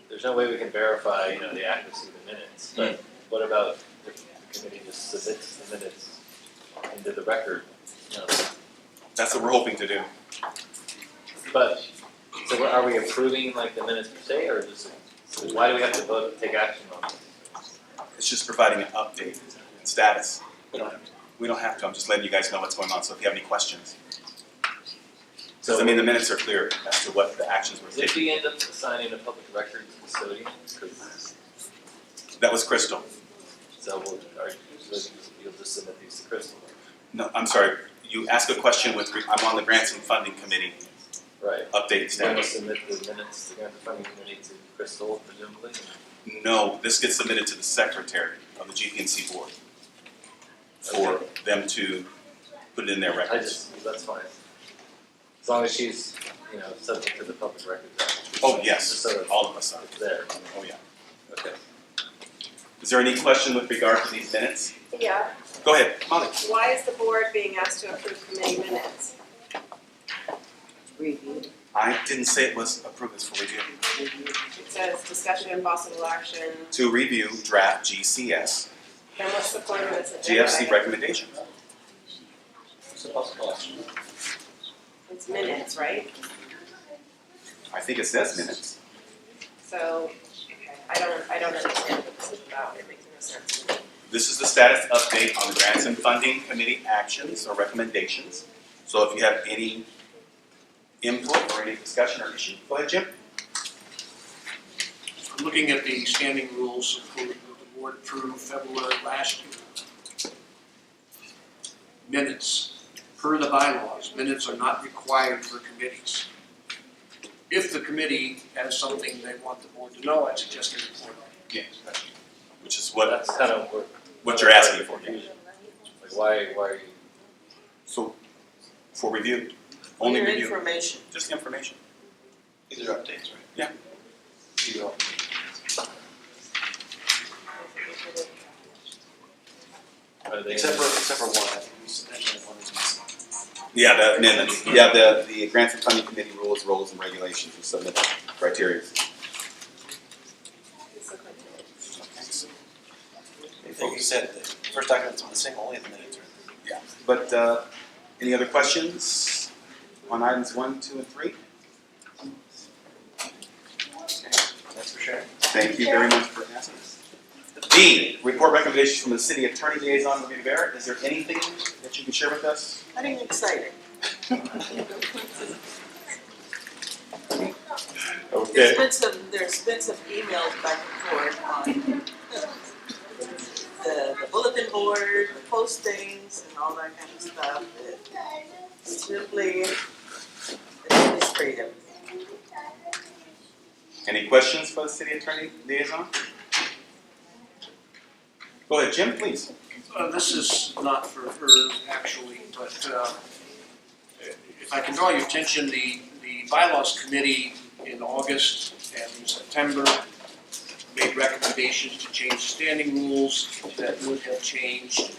There's no way we can verify, the accuracy of the minutes, but what about if the committee just submits the minutes into the record? That's what we're hoping to do. But, so are we approving like the minutes per se, or just, so why do we have to vote to take action on it? It's just providing an update and status. We don't have to, I'm just letting you guys know what's going on, so if you have any questions. So, I mean, the minutes are clear as to what the actions were did taken. we end up assigning a public records custodian? 'Cause- That was Crystal. so you'll just submit these to Crystal. No, I'm sorry, you asked a question with, I'm on the Grants and Funding Committee, Right. update We're gonna status. submit the minutes, the grant funding committee to Crystal presumably. No, this gets submitted to the secretary of the GPNC board for them to put it in their I records. that's fine. As long as she's, subject to the Public Records Act. Oh, yes, Just so that all of us are. it's there. Oh, yeah. Okay. Is there any question with regard to these minutes? Yeah, Go ahead, Molly. why is the board being asked to approve committee minutes? Review. I didn't say it was approved, it's for review. It says discussion and possible action, To review draft GCS, then what's the point of this agenda? GFC recommendations. It's a possible action. It's minutes, right? I think it says minutes. So, okay, I don't understand what this is about, it makes no sense to me. This is the status update on the Grants and Funding Committee actions or recommendations. So if you have any input or any discussion or issue, go ahead, Jim. I'm looking at the standing rules for the board approved February last year. Minutes. Per the bylaws, minutes are not required for committees. If the committee has something they want the board to know, I suggest they report it. Yeah. Which is what, That's kind of what you're asking for. confusion. Like why are you? So, for review, only Your review, information. just information. These are updates, right? Yeah. These are all. Are they Except for one, I think we mentioned one is missing. Yeah, the amendments, yeah, the Grants and Funding Committee rules and regulations and submit criteria. I think you said the first document's missing, only the minutes are. Yeah, but any other questions on items 1, 2, and 3? That's for sure. Thank you very much for asking. D, report recommendations from the city attorney liaison, Rivera. Is there anything that you can share with us? Nothing exciting. Okay. There's been some emails back and forth on the bulletin board, the postings, and all that kind of stuff. It's simply administrative. Any questions for the city attorney liaison? Go ahead, Jim, please. This is not for her actually, but if I can draw your attention, the bylaws committee in August and in September made recommendations to change standing rules that would have changed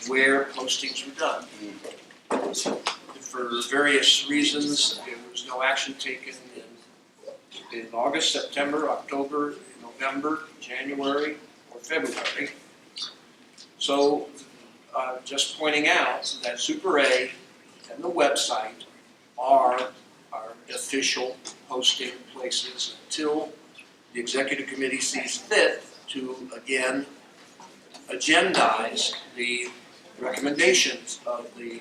where postings were done. For various reasons, there was no action taken in August, September, October, November, January, or February. So, just pointing out that Super A and the website are our official posting places until the executive committee sees fit to again agendize the recommendations of the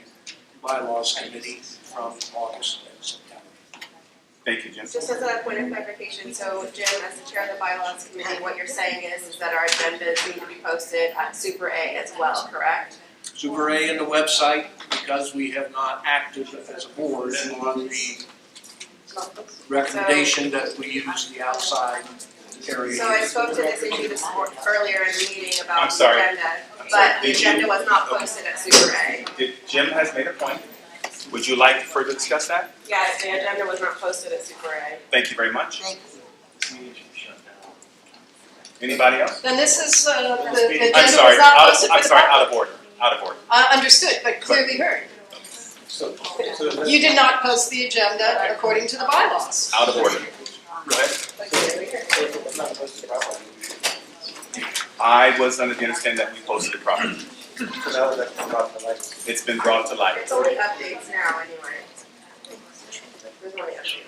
bylaws committee from August and September. Thank you, Jim. Just as a point of clarification, so Jim, as the chair of the bylaws committee, what you're saying is that our agendas need to be posted at Super A as well, correct? Super A and the website, because we have not acted as a board on the recommendation that we use the outside area. So I spoke to this issue earlier in the meeting about I'm the sorry. agenda, I'm sorry. but the Did you- agenda was not posted at Super A. Jim has made a point. Would you like to further discuss that? Yeah, the agenda was not posted at Super A. Thank you very much. Thank Anybody else? Then this is, the I'm agenda sorry, was not posted for the public. out of order, out of order. Understood, but clearly heard. So You did not post the agenda according to the bylaws. Out of order. Go ahead. it's not posted properly. I was under the understanding that we posted it properly. So now that's brought to light. It's been brought to light. It's only updates now anyway. There's only updates.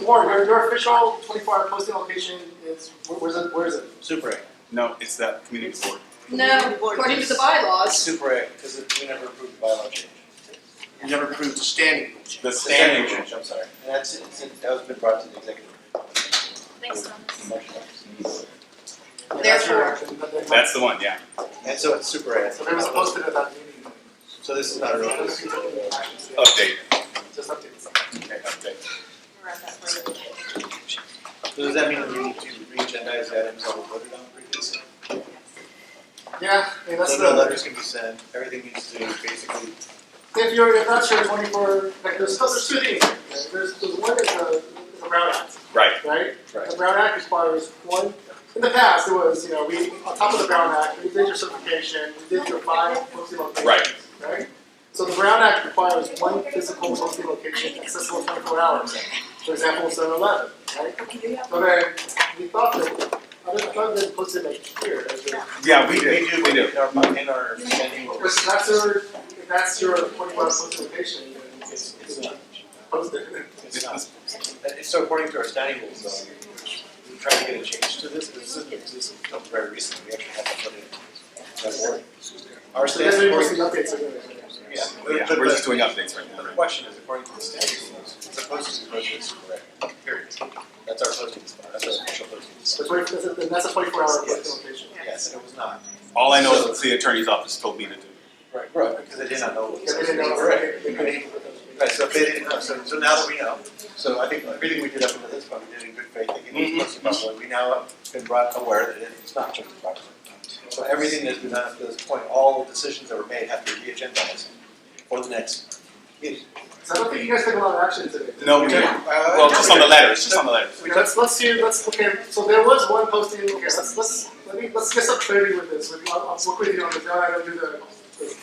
Warren, your official 24-hour posting location is, where is it? Super A. No, it's the community board. No, according to the bylaws. Super A, because we never approved the bylaw change. We never approved the standing rule change. The standing rule. change, I'm sorry. And that was been brought to the executive. Thanks, Thomas. Motion. And that's your Therefore. action, but then- That's the one, yeah. And so it's super ad. So they was posted at that meeting. So this is not a real. If you took any actions, yeah. Update. Just updates. Okay, update. We're at that part of it. So does that mean we need to re-agendize items that were voted on previously? Yeah, I mean, that's So no the, letters can be sent, everything needs to basically, if that's your 24, like, there's two things. There's one is the Brown Act, Right. right? Right. The Brown Act requires one, in the past, it was, you know, we, on top of the Brown Act, we did your certification, we did your 5 posting locations. Right. Right? So the Brown Act requires one physical posting location accessible 24 hours. For example, 7-Eleven, right? So then, we thought that, I thought they posted like here, as your, Yeah, we do. We do. in our standing if orders. that's your 24-hour posting location, then it's posted. So according to our standing rules, though, we tried to get a change to this, this is very recent, we actually have to put it in that wording. Our So then standing they're orders, posting updates anyway. yeah. Yeah, we're just doing updates right The now. question is, according to the standing rules, it's supposed to be posted as correct, period. That's our posting spot, that's our official posting So spot. that's a 24-hour Yes. posting location. Yes, and it was not. All I know is the city attorney's office told me to do. Right, because they did not know what was Yeah, they didn't know. correct. They couldn't- Right, so if they didn't know, so now that we know, so I think everything we did up until this point, we did in good faith, thinking it was posted properly. We now have been brought aware that it's not posted properly. So everything that's been done up to this point, all decisions that were made have to be re-agendized for the next meeting. So I don't think you guys took a lot of action today. No, we didn't. Well, just on the letters, just on the letters. Okay, okay, so there was one posting, okay, let's get some clarity with this. I'll work with you on this, now I don't do the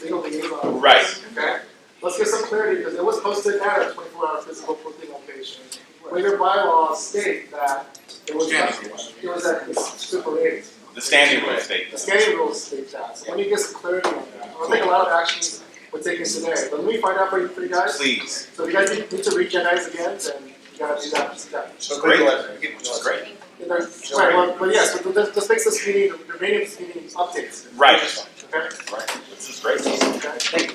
legal liaison. Right. Okay? Let's get some clarity, because it was posted at a 24-hour physical posting location. Where your bylaws state that it was at Super 8. The standing rules state. The standing rules state that, so let me get some clarity on that. I don't think a lot of actions were taken today, but let me find out for you guys. Please. So if you guys need to re-agendize again, then you gotta do that. So Great. which Which is great. Right, but yes, but this makes this meeting, the remaining of this meeting updates. Right. Okay? Right. This is great. Okay.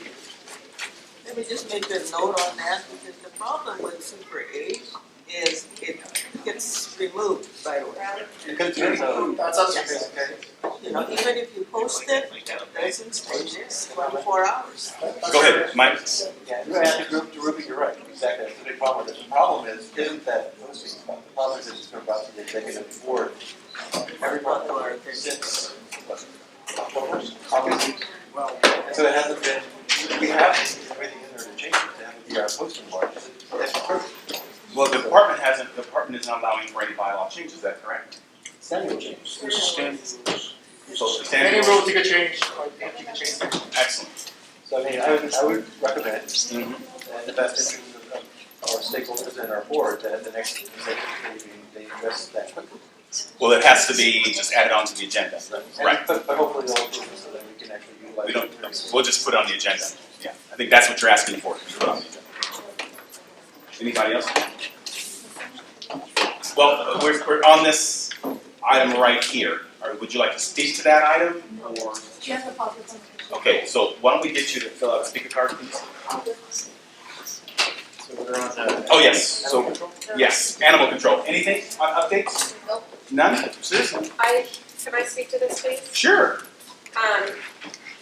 Let me just make a note on that, because the problem with Super 8 is it gets removed right away. Because there's no. That's okay. You know, even if you post it, it doesn't stay there 24 hours. Go ahead, Mike. Yeah, you have to Ruby, you're right, exactly, that's the big problem with it. The problem isn't that posting spot, the problem is it's been brought to the executive board. Every month or since, October, August. Well, And so it hasn't been, we have everything in there to change it, to have it be our posting board. That's perfect. Well, the department isn't allowing for any bylaw changes, is that correct? Standing change. So the any standing rules you could change, you can change them. Excellent. So I mean, I would recommend, in the best interest of our stakeholders and our board, that at the next executive meeting, they address that quickly. Well, it has to be just added onto the agenda. Right. But hopefully they'll approve it so that we can actually utilize. We don't, we'll just put it on the agenda. Yeah, I think that's what you're asking for, just put it on the agenda. Anybody else? Well, we're on this item right here. Or would you like to speak to that item, or? Okay, so why don't we get you to fill out a speaker card, please? So we're on, Oh, yes, animal so, control? yes, animal control. Anything on updates? Nope. None? Seriously? Can I speak to this, please? Sure.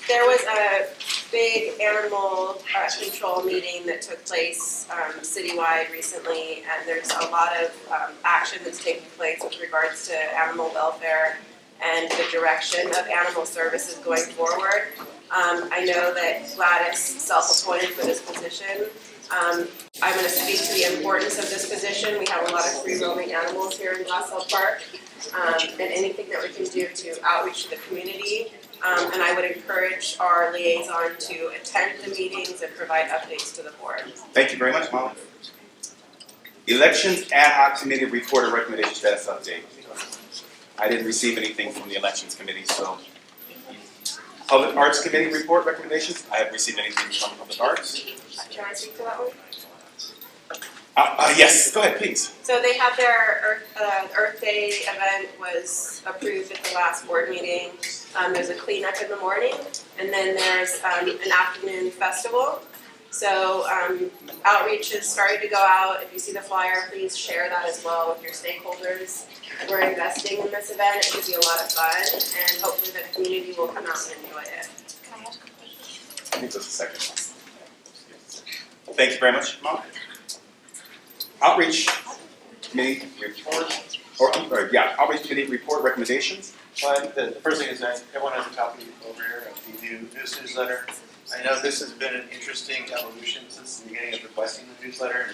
There was a big animal control meeting that took place citywide recently, and there's a lot of action that's taking place with regards to animal welfare and the direction of animal services going forward. I know that Gladys self-appointed for this position. I'm going to speak to the importance of this position. We have a lot of free roaming animals here in Glassell Park, and anything that we can do to outreach to the community. And I would encourage our liaison to attend the meetings and provide updates to the board. Thank you very much, Molly. Elections Ad Hoc Committee report and recommendation status update. I didn't receive anything from the Elections Committee, so. Public Arts Committee report recommendations. I haven't received anything from Public Arts. Can I speak to that one? Yes, go ahead, please. So they had their Earth Day event was approved at the last board meeting. There's a cleanup in the morning, and then there's an afternoon festival. So outreach is starting to go out. If you see the flyer, please share that as well with your stakeholders. We're investing in this event. It should be a lot of fun, and hopefully the community will come out and enjoy it. Can I ask a question? I think that's the second one. Thank you very much. Outreach committee report, outreach committee report recommendations. Well, the first thing is that everyone has a copy over here of the new newsletter. I know this has been an interesting evolution since the beginning of requesting the newsletter.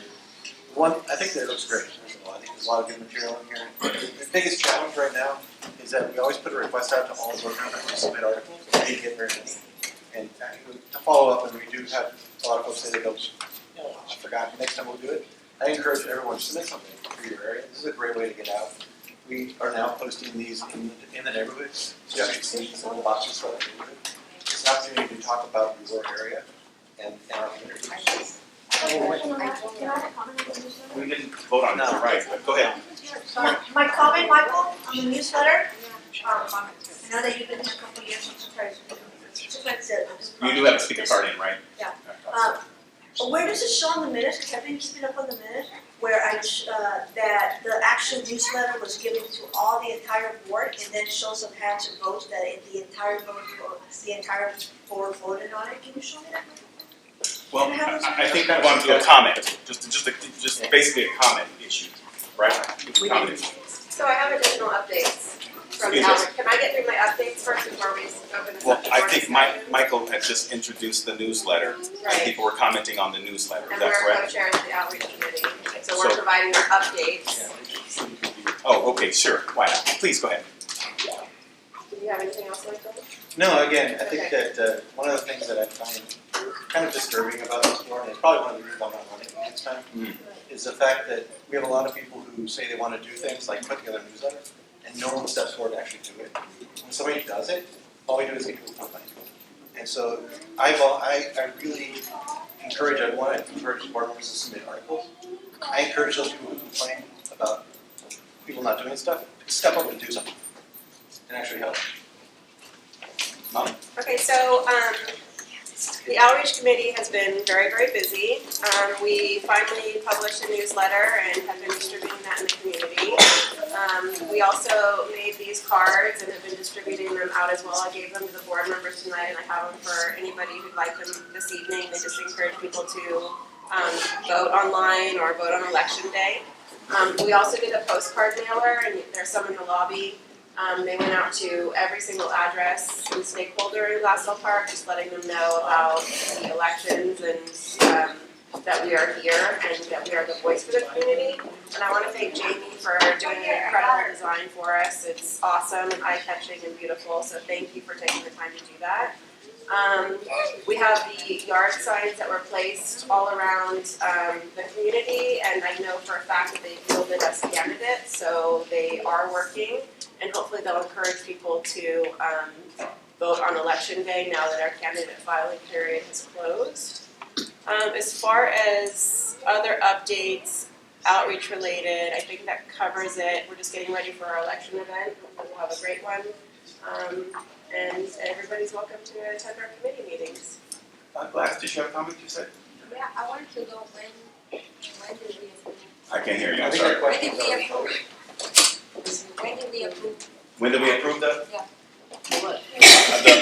I think that it looks great. I think there's a lot of good material in here. The biggest challenge right now is that we always put a request out to all of our members to submit articles, and we get very many. And to follow up, and we do have a lot of folks say they go, I forgot, next time we'll do it. I encourage everyone to submit something for your area. This is a great way to get out. We are now posting these in the neighborhoods, so you actually see some of the boxes for the neighborhood. It's an opportunity to talk about your area and our community. I have a question on that. Can I have a comment on the newsletter? We didn't vote on it, right, but go ahead. My comment, Michael, on the newsletter, I know that you've been here a couple of years, I'm surprised. Just like I said, I'm just- You do have a speaker card in, right? Yeah. Where does it show on the minutes, because I didn't keep it up on the minutes, where that the actual newsletter was given to all the entire board, and then shows some hands and votes that the entire board voted on it? Can you show me that? Well, I think that one to a comment, just basically a comment issue, right? Comment issue. So I have additional updates from Excuse Albert. Can I get through my updates first before we open this Well, up to I board think discussion? Michael had just introduced the newsletter, and Right. people were commenting on the newsletter, is And that we're correct? co-chairs of the outreach committee, so we're So- providing our updates. Oh, okay, sure, why not? Please, go ahead. Do you have anything else, Michael? No, again, I think Okay. that one of the things that I find kind of disturbing about this board, and it's probably one of the reasons I'm not running next time, is the fact that we have a lot of people who say they want to do things like put together a newsletter, and no one steps forward to actually do it. When somebody does it, all we do is get people to complain. And so I really encourage everyone, I encourage board members to submit articles. I encourage those people who complain about people not doing stuff, to step up and do something, and actually help. Okay, so the outreach committee has been very, very busy. We finally published a newsletter and have been distributing that in the community. We also made these cards and have been distributing them out as well. I gave them to the board members tonight, and I have them for anybody who'd like them this evening. They just encourage people to vote online or vote on election day. We also did a postcard mailer, and there's some in the lobby. They went out to every single address and stakeholder in Glassell Park, just letting them know about the elections and that we are here and that we are the voice for the community. And I want to thank Jamie for doing an incredible design for us. It's awesome and eye-catching and beautiful, so thank you for taking the time to do that. We have the yard signs that were placed all around the community, and I know for a fact that they fielded us candidates, so they are working, and hopefully they'll encourage people to vote on election day now that our candidate filing period has closed. As far as other updates, outreach related, I think that covers it. We're just getting ready for our election event. Hopefully we'll have a great one. And everybody's welcome to attend our committee meetings. Glass, did you have a comment, you said? Yeah, I wanted to know when did we approve? I can't hear you, I I'm think sorry. that When question did is we already approve? When did we approve? When did we approve the What?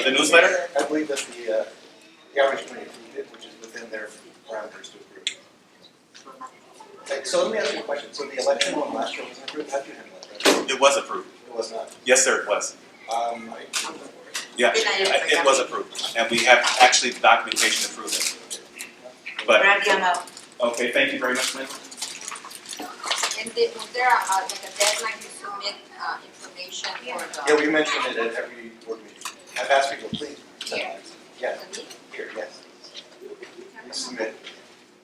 the newsletter? I believe that the outreach committee approved it, which is within their parameters to approve. Okay, so let me ask you a question. So the election one last year wasn't approved, how did you handle that? It was approved. It was not. Yes, sir, it was. Yeah, Good night, it was approved, and we have actually the documentation to prove it. But, okay, thank you very much, Lynn. And was there like a deadline to submit information for the? Yeah, we mentioned it at every board meeting. I've asked people, please. Here. Yeah, here, yes. We submit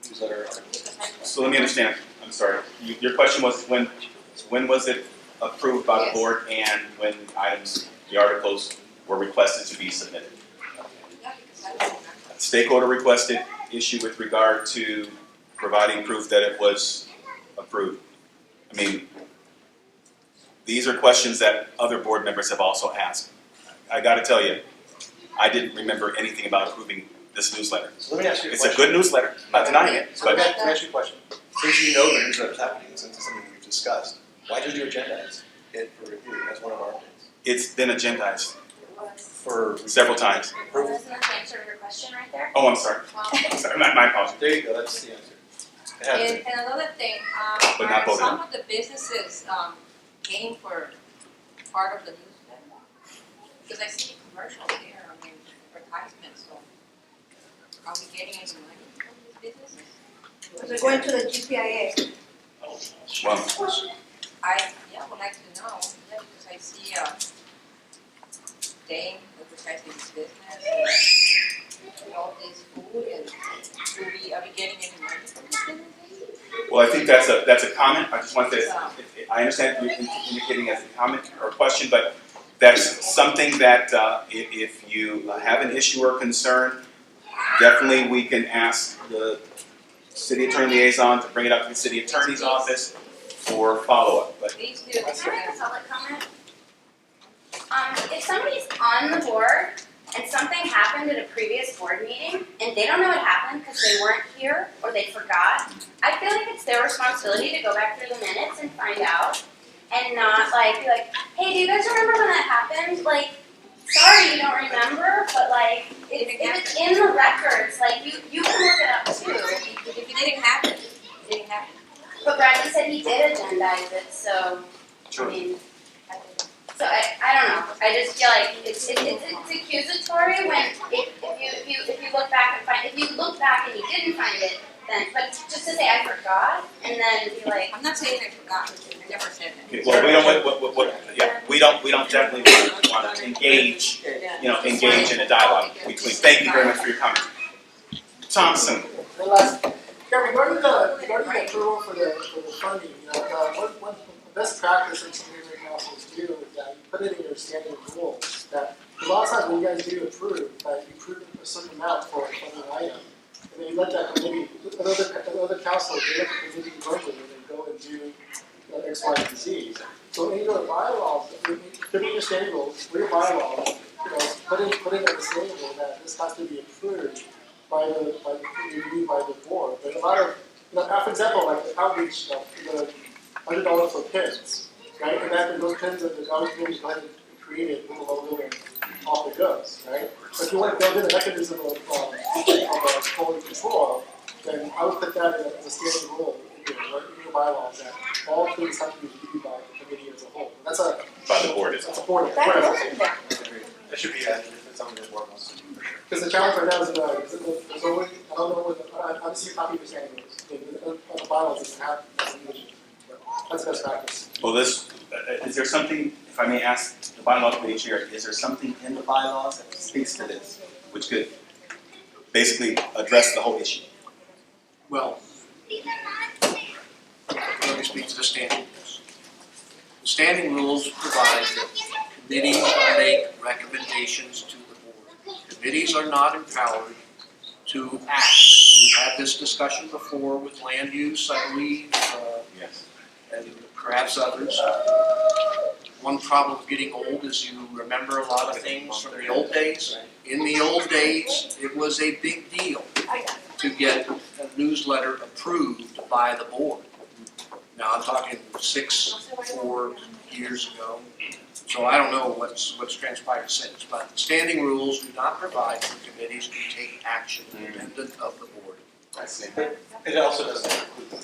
newsletter articles. So let me understand, I'm sorry, your question was when was it approved by the Yes. board and when items, the articles were requested to be submitted? Yeah, because I don't remember. Stakeholder requested issue with regard to providing proof that it was approved. I mean, these are questions that other board members have also asked. I gotta tell you, I didn't remember anything about approving this newsletter. So let me ask you a It's a question. good newsletter, not denying it, So let but me ask you a question. Since you know the newsletter's happening, since it's something we've discussed, why did you agendize it for review as one of our updates? it's been agendized For several times. Wasn't that the answer to your question right there? Oh, I'm sorry. Well, Sorry, my apologies. There you go, that's the answer. It has to. and another thing, But not are voted some on. of the businesses, paying for part of the newsletter? Because I see commercials there, I mean, advertisements, so are we getting any money from these businesses? They're going to the GPIA. Well, I, would like to know, because I see, Dane advertising his business, and all this food, and are we getting any money from these businesses? well, I think that's a comment. I just want to, I understand what you're indicating as a comment or a question, but that's something that if you have an issue or concern, definitely we can ask the city attorney liaison to bring it up to the city attorney's office for follow-up. But These do. Can I make a public comment? If somebody's on the board and something happened at a previous board meeting and they don't know what happened because they weren't here or they forgot, I feel like it's their responsibility to go back through the minutes and find out and not like be like, hey, do you guys remember when that happened? Like, sorry you don't remember, but like if it's in the records, like you can look it up too. If it didn't happen, it didn't happen. But Bradley said he did agendize it, so I mean, so I don't know. I just feel like it's accusatory when if you look back and find if you look back and you didn't find it, then but just to say I forgot and then be like I'm not saying I forgot, I never said that. well, we don't definitely want to engage, engage in a dialogue between. Thank you very much for your comment. Thompson. The last, yeah, regarding the approval for the funding, one best practice that some neighboring councils do is that you put it in your standing rules, that a lot of times when you guys do approve, that you approve a certain amount for a funding item, and then you let that committee, another council, they let the committee work with it and go and do X, Y, and Z. So in your bylaws, put in your standing rules, for your bylaws, put in the standing rule that this has to be approved reviewed by the board. There's a lot of, for example, like the outreach stuff, the $100 for pins, right? And then those pins that the outreach committee go ahead and create it with the logo and off it goes, right? But if you want to build in a mechanism of quality control, then I would put that as a standing rule in your bylaws that all things have to be reviewed by the committee as a whole. That's By the board. That's a board. That should be added if it's something that board wants to do for sure. Because the challenge right now is there's always, I don't know what, I see a copy of the standing rules. The bylaws doesn't have that information. That's best practice. Well, is there something, if I may ask the bylaw committee chair, is there something in the bylaws that speaks to this, which could basically address the whole issue? Well, let me speak to the standing rules. The standing rules provide that committees make recommendations to the board. Committees are not empowered to act. We've had this discussion before with land use, I believe, Yes. and perhaps others. One problem of getting old is you remember a lot of things from the old days. In the old days, it was a big deal to get a newsletter approved by the board. Now, I'm talking 4 years ago, so I don't know what's transpired since. But standing rules do not provide for committees to take action independent of the board. I see. It also doesn't include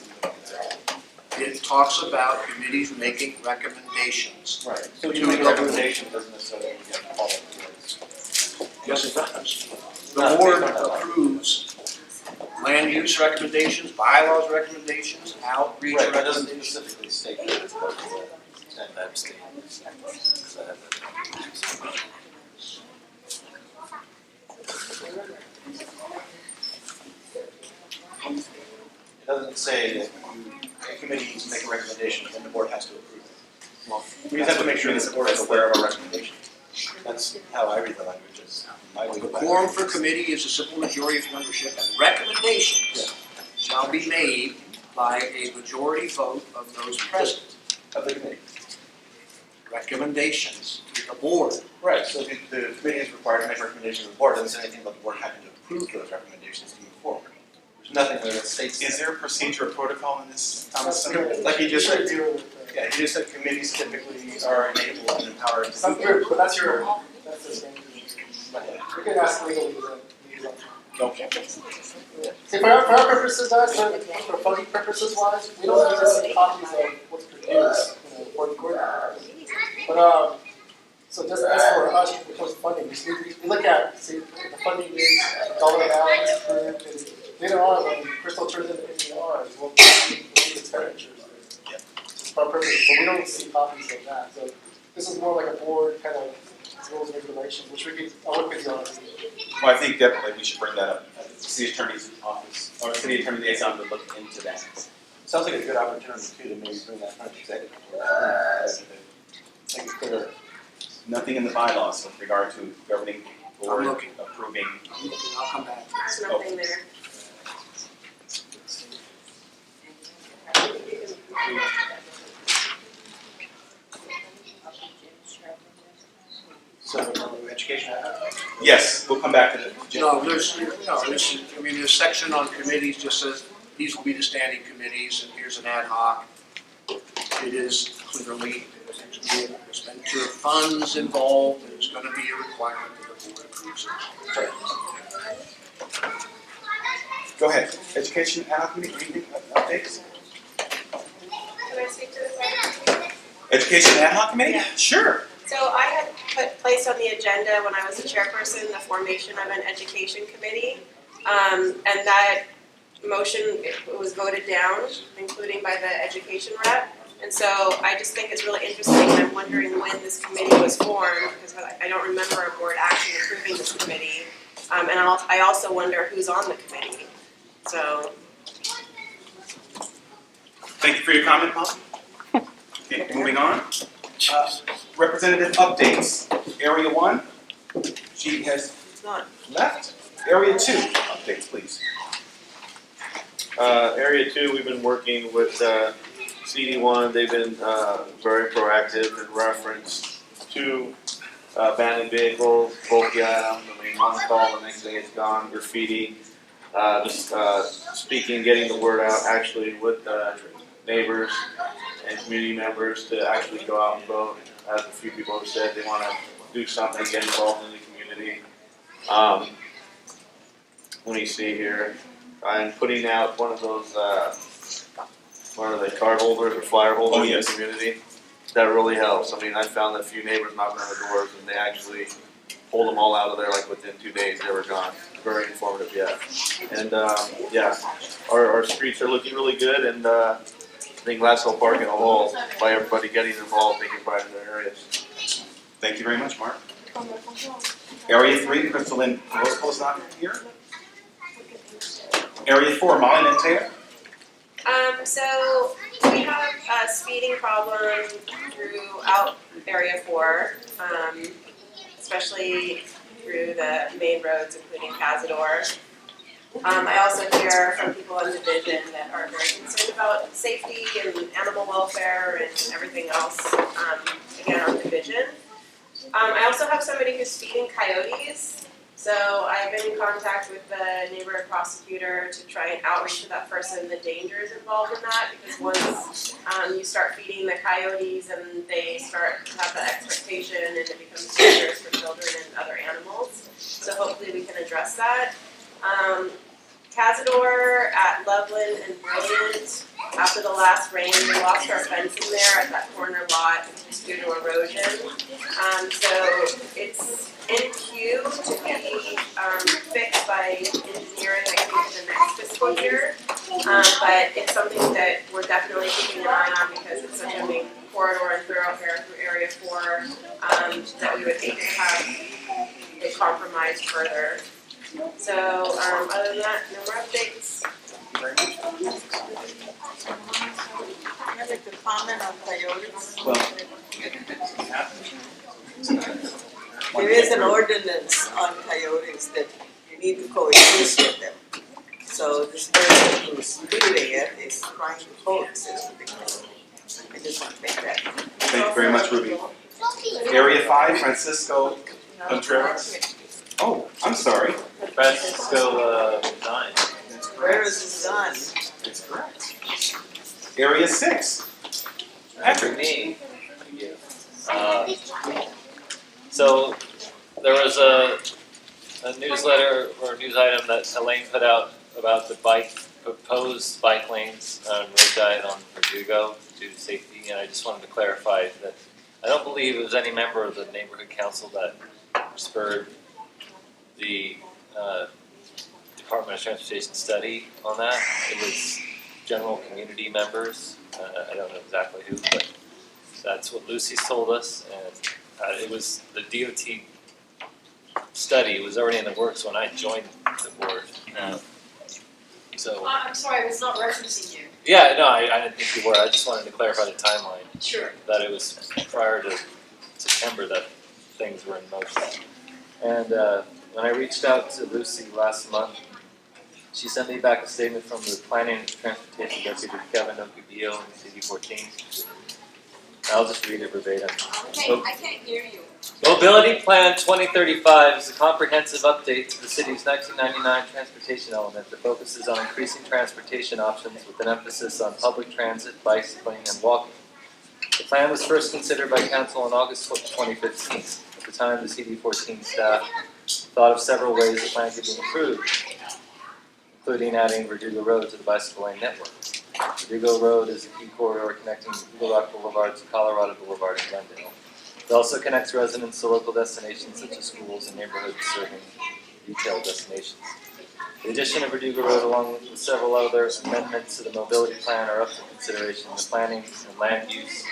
It talks about committees making recommendations. right. So you make a recommendation, doesn't necessarily mean you have to follow the rules. Yes, it does. The board approves land use recommendations, bylaws recommendations, outreach Right, that doesn't recommendations. specifically state that it's supposed to send that statement. It doesn't say that a committee needs to make a recommendation and the board has to approve it. Well, We just have to make sure that the board is aware of our recommendation. That's how I read the language, is my The legal quorum background. for committee is a simple majority of membership, and recommendations shall be made by a majority vote of those present. Of the committee. Recommendations to the board. Right, so the committee is required to make recommendations to the board, doesn't say anything about the board having to approve those recommendations to move forward. There's nothing that states Is that. there a procedure or protocol in this, Thomas? Like you just said, Deal with, yeah, you just said committees typically are enabled and empowered to. Some groups, but that's the same. We can ask legally then. Okay. See, for our purposes, guys, for funding purposes wise, we don't need to see copies of what's produced, for the court. But, so just as for us, when it comes to funding, we look at, see, if the funding is dollar amount approved, and later on, when Crystal turns in NPRs, we'll see the expenditures. Yep. For our purposes, but we don't see copies of that, so this is more like a board kind of rules and regulations, which we could, I'll work with you on. Well, I think definitely we should bring that up. The city attorney's office, or city attorney liaison to look into that. Sounds like a good opportunity too to maybe bring that front executive. Make it clear. Nothing in the bylaws with regard to governing board I'm looking. approving. I'll come back. There's nothing there. So, education, Yes, we'll come back to the. No, there's a section on committees just says, these will be the standing committees, and here's an ad hoc. It is clearly, there's expenditure of funds involved, and it's gonna be a requirement that the board approves it. Go ahead. Education ad hoc committee, anything updates? Can I speak to this? Education ad hoc committee? Yeah. Sure. So I had placed on the agenda when I was the chairperson, the formation of an education committee. And that motion, it was voted down, including by the education rep. And so I just think it's really interesting, and I'm wondering when this committee was formed, because I don't remember a board actually approving this committee. And I also wonder who's on the committee. So, Thank you for your comment, Paul. Okay, moving on. Representative updates. Area 1, she has left. Area 2, updates, please. Area 2, we've been working with CD1. They've been very proactive in reference to abandoned vehicles, bulky items. I mean, one call, the next day it's gone, graffiti. Just speaking, getting the word out actually with neighbors and community members to actually go out and vote. As a few people have said, they want to do something, get involved in the community. Let me see here. I'm putting out one of those, what are they, card holders or flyer holders in the community. That really helps. I mean, I found that a few neighbors knocking on the doors and they actually pulled them all out of there like within 2 days. They were gone. Very informative, yeah. And yeah, our streets are looking really good, and I think Glassell Park and all, by everybody getting involved, taking pride in their areas. Thank you very much, Mark. Area 3, Crystal Lynn Roscoe's not here. Area 4, Molly Nantea. So we have a speeding problem throughout Area 4, especially through the main roads, including Cazador. I also hear from people on Division that are very concerned about safety and animal welfare and everything else, again, on Division. I also have somebody who's feeding coyotes. So I've been in contact with the neighborhood prosecutor to try and outreach to that person the dangers involved in that, because once you start feeding the coyotes and they start to have that expectation and it becomes dangerous for children and other animals. So hopefully we can address that. Cazador at Loveland and Brilliant, after the last rain, we lost our fencing there at that corner lot just due to erosion. So it's in queue to be fixed by engineering, I think, in the next fiscal year. But it's something that we're definitely keeping an eye on because it's such a big corridor and thoroughfare through Area 4 that we would hate to have it compromised further. So, other than that, no more updates. I'd like to comment on coyotes. There is an ordinance on coyotes that you need to coexist with them. So this person who's leading it is trying to coexist with the coyotes. I just want to make that. Thank you very much, Ruby. Area 5, Francisco Contreras. Oh, I'm sorry. Francisco, 9. Where is his gun? It's correct. Area 6. After me. Thank you. So there was a newsletter or news item that Elaine put out about the proposed bike lanes on Road Diet on Verdugo due to safety, and I just wanted to clarify that I don't believe it was any member of the neighborhood council that spurred the Department of Transportation study on that. It was general community members. I don't know exactly who, but that's what Lucy's told us, and it was the DOT study was already in the works when I joined the board. So I'm sorry, I was not referencing you. yeah, no, I didn't think you were. I just wanted to clarify the timeline. Sure. That it was prior to September that things were in motion. And when I reached out to Lucy last month, she sent me back a statement from the Planning and Transportation Deputy Kevin Okubio in CD14. I'll just read it verbatim. I can't hear you. Mobility Plan 2035 is a comprehensive update to the city's 1999 transportation element that focuses on increasing transportation options with an emphasis on public transit, bicycling, and walking. The plan was first considered by Council in August 2015. At the time, the CD14 staff thought of several ways the plan could be improved, including adding Verdugo Road to the bicycle lane network. Verdugo Road is a key corridor connecting Eagle Rock Boulevard to Colorado Boulevard in Glendale. It also connects residents to local destinations such as schools and neighborhoods serving retail destinations. The addition of Verdugo Road, along with several other amendments to the mobility plan, are up for consideration in the Planning and Land Use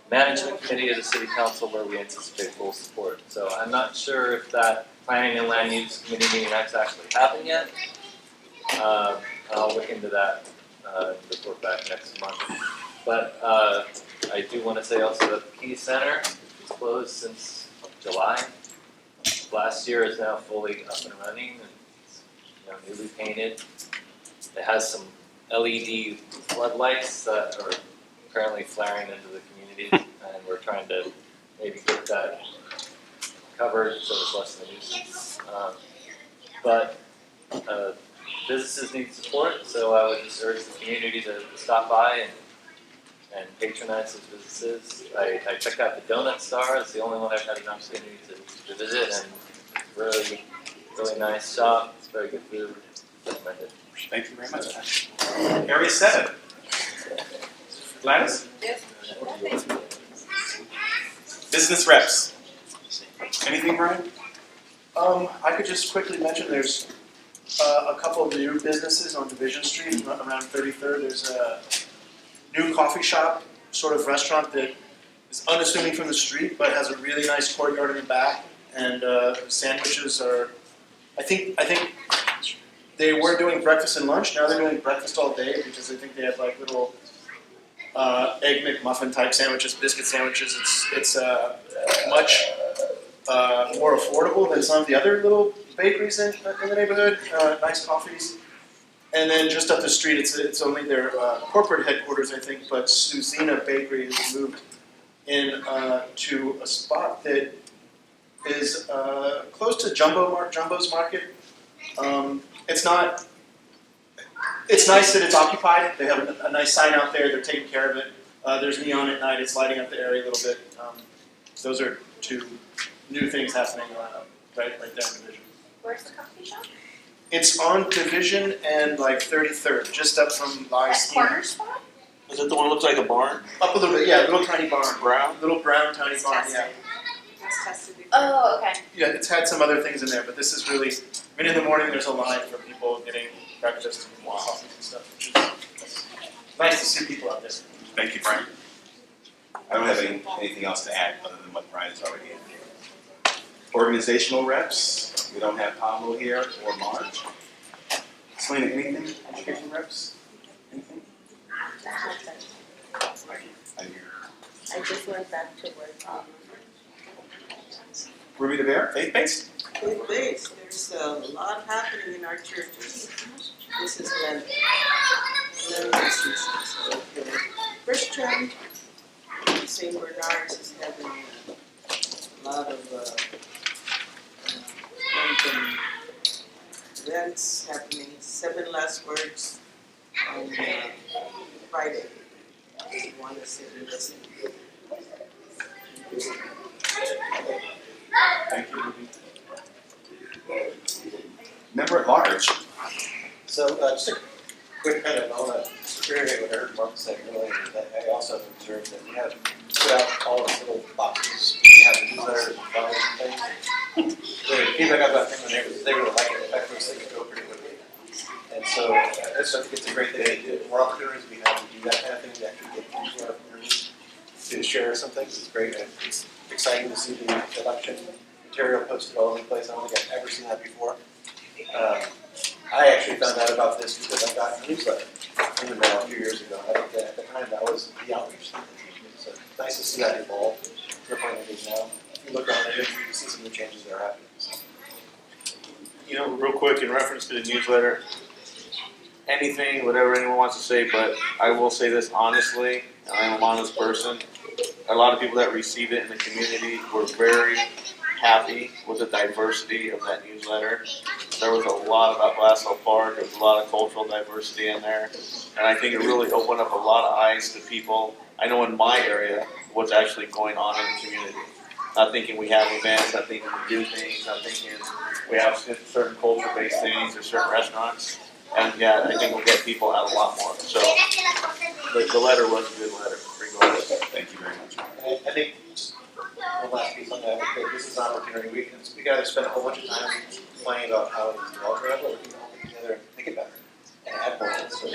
Management Committee of the City Council, where we anticipate full support. So I'm not sure if that Planning and Land Use Committee meeting has actually happened yet. I'll look into that and report back next month. But I do want to say also that the Key Center is closed since July. Last year is now fully up and running and it's, newly painted. It has some LED floodlights that are currently flaring into the community, and we're trying to maybe get that covered so it's less of a nuisance. But businesses need support, so I would just urge the community to stop by and patronize those businesses. I checked out the Donut Star. It's the only one I've had an opportunity to visit, and really, really nice shop. It's very good food. Recommended. Thank you very much. Area 7. Gladys? Yes. Business reps. Anything, Brian? I could just quickly mention there's a couple of new businesses on Division Street around 33rd. There's a new coffee shop, sort of restaurant that is unassuming from the street, but has a really nice courtyard in the back. And sandwiches are, I think they were doing breakfast and lunch. Now they're doing breakfast all day because I think they have like little egg McMuffin type sandwiches, biscuit sandwiches. It's much more affordable than some of the other little bakeries in the neighborhood. Nice coffees. And then just up the street, it's only their corporate headquarters, I think, but Suzina Bakery has moved in to a spot that is close to Jumbo's Market. It's nice that it's occupied. They have a nice sign out there. They're taking care of it. There's neon at night. It's lighting up the area a little bit. Those are two new things happening right there in Division. Where's the coffee shop? It's on Division and like 33rd, just up from That Lies. corner spot? Is it the one that looks like a barn? Up a little bit, yeah, little tiny barn. Brown? Little brown tiny It's barn, tested. yeah. It's tested before. Oh, okay. Yeah, it's had some other things in there, but this is really, I mean, in the morning there's a line for people getting breakfast and coffee and stuff, which is nice to see people out there. Thank you, Brian. I don't have anything else to add other than what Brian's already in. Organizational reps, we don't have Pablo here or Marge. Selena, anything? Education reps? Anything? I hear. I just went back to work. Ruby the Bear, faith-based? Please, there's a lot happening in our churches. This is Glendale. First term, St. Bernard's is having a lot of some events happening, 7 last words on Friday. If you want to sit and listen. Thank you, Ruby. Member at large. So, just a quick kind of, I want to reiterate what I heard Mark say earlier, that I also observed that we have put out all these little boxes, we have the newsletters and flyers and things. The feedback I got from the neighbors, they really like it, in fact, those things go pretty quickly. And so, I think it's a great thing, the more opportunities we have to do that kind of thing, to actually get into our communities, to share some things, it's great, and it's exciting to see the election material posted all over the place, I don't think I've ever seen that before. I actually found out about this because I got a newsletter in the mail a few years ago. I think that at the time that was the outreach thing. So it's nice to see that evolve to the point it is now. If you look around it, you can see some of the changes that are happening. So. You know, real quick in reference to the newsletter, anything, whatever anyone wants to say, but I will say this honestly, and I am an honest person. A lot of people that receive it in the community were very happy with the diversity of that newsletter. There was a lot about Glassell Park, there was a lot of cultural diversity in there, and I think it really opened up a lot of eyes to people. I know in my area what's actually going on in the community. Not thinking we have events, not thinking we do things, not thinking we have certain culture-based things or certain restaurants. And yeah, I think we'll get people out a lot more. So the letter was a good letter, regardless. Thank you very much. I think just one last piece on that, this is an opportunity. We got to spend a whole bunch of time playing about how it's developed, but we can all get together and think about it and add more to it. So I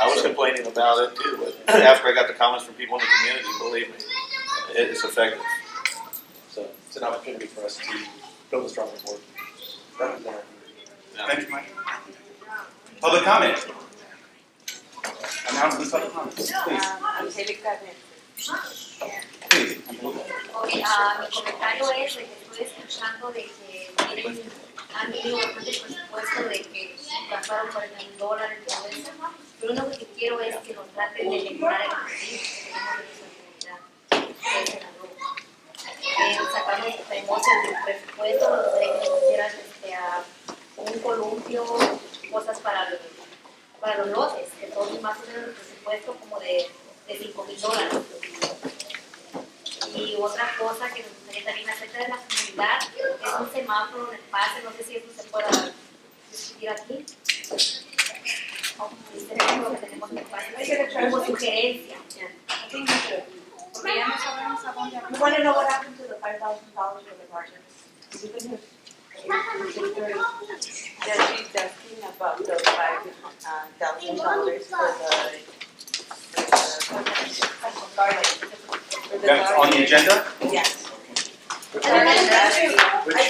was complaining about it too, but after I got the comments from people in the community, believe me, it's effective. So it's an opportunity for us to build a stronger board, represent our community. Thank you, Mike. Public comment. Announce the public comment, please. Angélica, Please. Ok, mi comentario es de que estoy escuchando de que han tenido bastante presupuesto de que gastaron $40,000 y todo eso. Yo lo único que quiero es que nos traten de mejorar el objetivo que tenemos de nuestra comunidad, que es en la ruta. Sacamos el presupuesto, nos gustaría que nos hicieran un columpio, cosas para los lotes, que son más o menos el presupuesto como de $5,000. Y otra cosa que nos gustaría también acerca de la comunidad es un semáforo en el pase, no sé si eso se pueda discutir aquí. El semáforo que tenemos en el pase, como sugerencia. Porque ya no sabemos a dónde. You want to know what happened to the $5,000 for the project? Yeah, she's asking about the $5,000 for the That's on the agenda? Yes. I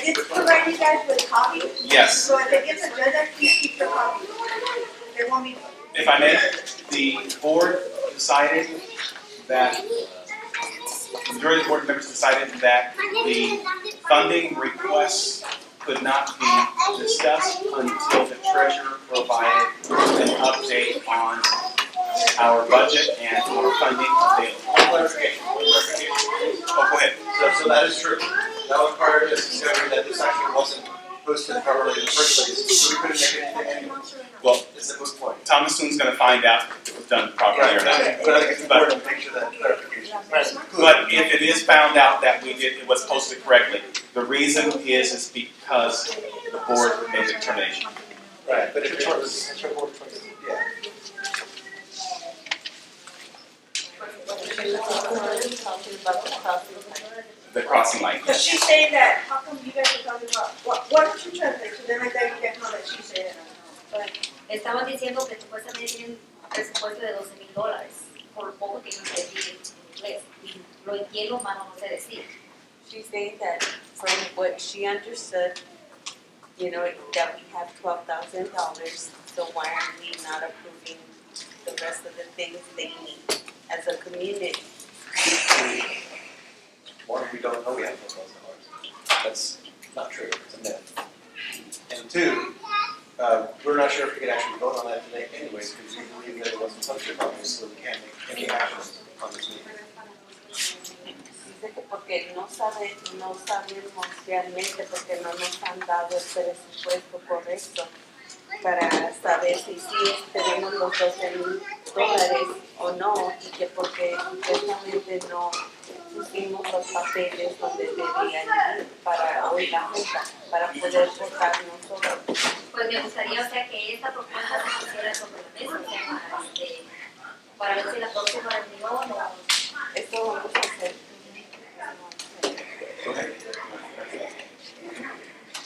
did provide you guys with copies. Yes. So if it gets agenda, please keep your copies. They want me. If I may, the board decided that, the majority of the board members decided that the funding requests could not be discussed until the treasurer provided an update on our budget and our funding available. Clarification. Oh, go ahead. So that is true. That was part of this discovery that this actually wasn't posted properly in the first place. So we couldn't make anything anyway. Well, It's a moot point. Thomas soon's going to find out if it was done properly or not. But I think it's important to make sure that clarification. But if it is found out that it was posted correctly, the reason is because the board made the determination. Right, but if it's it's your board choice, yeah. Talking about the crossing. The crossing line. But she's saying that, how come you guys are talking about, why don't you translate, so then I think you get how that she's saying it. Estaban diciendo que supuestamente tienen presupuesto de $12,000 por lo poco que no se decir en inglés. Lo entiendo, más no sé decir. She's saying that from what she understood, you know, that we have $12,000, so why are we not approving the rest of the things they need as a community? One, we don't know we have $12,000. That's not true, it's a myth. And two, we're not sure if we can actually vote on that today anyways, because we believe that it wasn't posted properly, so we can't make any actions on this meeting. Dice que porque no sabemos realmente, porque no nos han dado el presupuesto correcto para saber si sí tenemos los $12,000 o no, y que porque supuestamente no pusimos los papeles donde debían ir para hoy la junta, para poder votar nosotros. Pues me gustaría, o sea, que esta propuesta se pusiera sobre la mesa, o sea, para ver si la próxima reunión o... Eso vamos a hacer.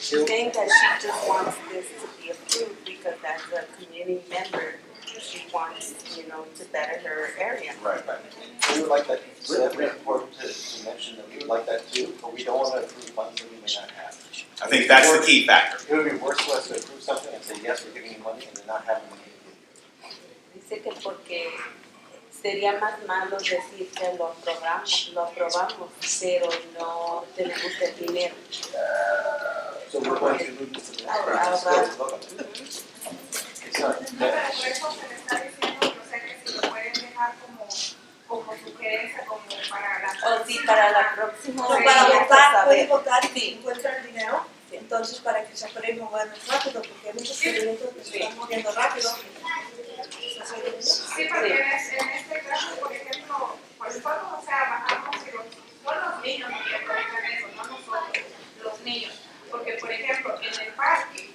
She's saying that she just wants this to be approved because as a community member, she wants, to better her area. Right. We would like that, it's definitely important to mention that we would like that too, but we don't want to approve funds that we may not have. I think that's the key factor. It would be worse for us to approve something and say, yes, we're giving you money, and then not have money to give you. Dice que porque sería más malo decir que lo aprobamos, pero no tenemos el dinero. So we're going to move this to the next round. Ahorrar. Sorry. Por eso se le está diciendo, no sé, que si lo pueden dejar como sugerencia, como para la... O sí, para la próxima. Para vez votar, saber. pueden votar y si encuentran dinero, entonces para que se apruebe mover más rápido, porque hay muchos proyectos que se están moviendo rápido. Sí, porque en este caso, por ejemplo, pues nosotros, o sea, bajamos y son los niños los que aprovechan eso, no nosotros, los niños. Porque, por ejemplo, en el parque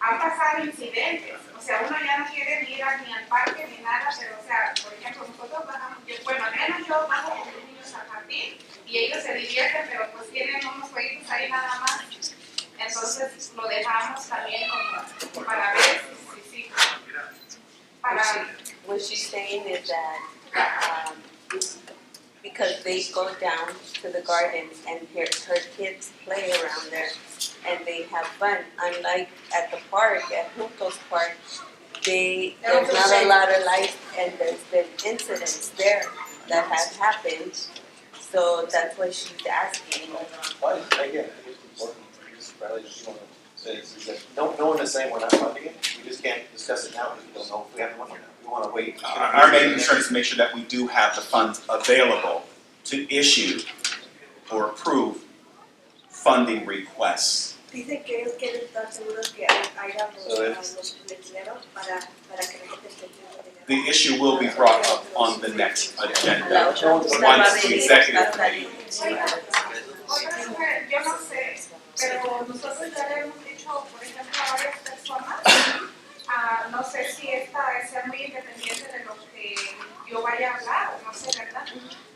han pasado incidentes. O sea, uno ya no quiere ni ir ni al parque ni nada, pero, o sea, por ejemplo, nosotros bajamos, bueno, al menos yo bajo con los niños al jardín y ellos se divierten, pero pues tienen unos jueguitos ahí nada más. Entonces lo dejamos también como para ver si para... What she's saying is that because they go down to the garden and her kids play around there and they have fun. Unlike at the park, at Juntos Park, there's not a lot of life and there's been incidents there that have happened. So that's what she's asking. Why, again, I think it's important, Bradley, just want to say is that no one is saying we're not funding it, we just can't discuss it now because we don't know if we have the money or not. We want to wait. Our main concern is to make sure that we do have the funds available to issue or approve funding requests. Dicen que ellos quieren estar seguros que haya los dinero para que la gente esté teniendo dinero. The issue will be brought up on the next agenda once the executive committee. Yo no sé, pero nosotros ya le hemos dicho, por ejemplo, a varias personas, no sé si esta es ser muy independiente de lo que yo vaya a hablar, no sé, ¿verdad?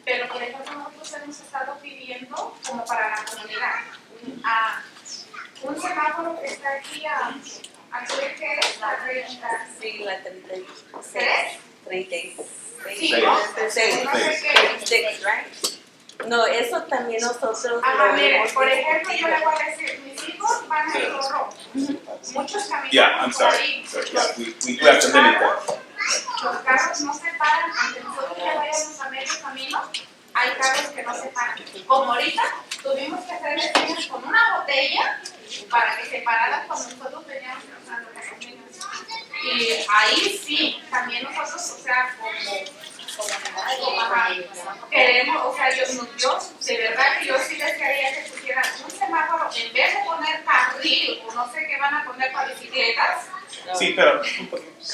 Pero, por ejemplo, nosotros hemos estado pidiendo, como para la comunidad, un semáforo que está aquí ¿qué es? La 30. Sí, la 36. ¿Tres? 36. Sí, ¿no? No sé qué. 36, right? No, eso también nosotros lo Mire, hemos por ejemplo, yo le discutido. voy a decir, mis hijos van a ir rojo. Muchos caminos Yeah, I'm por sorry. ahí. So, yeah, we do have to limit that. Los carros no se paran, aunque nosotros ya vayamos a medio camino, hay carros que no se paran. Como ahorita, tuvimos que hacerle señas con una botella para que se pararan cuando nosotros veníamos cruzando las niños. Y ahí sí, también nosotros, o sea, queremos, o sea, yo de verdad que yo sí desearía que pusieran un semáforo en vez de poner carril o no sé qué van a poner para bicicletas. Sí, pero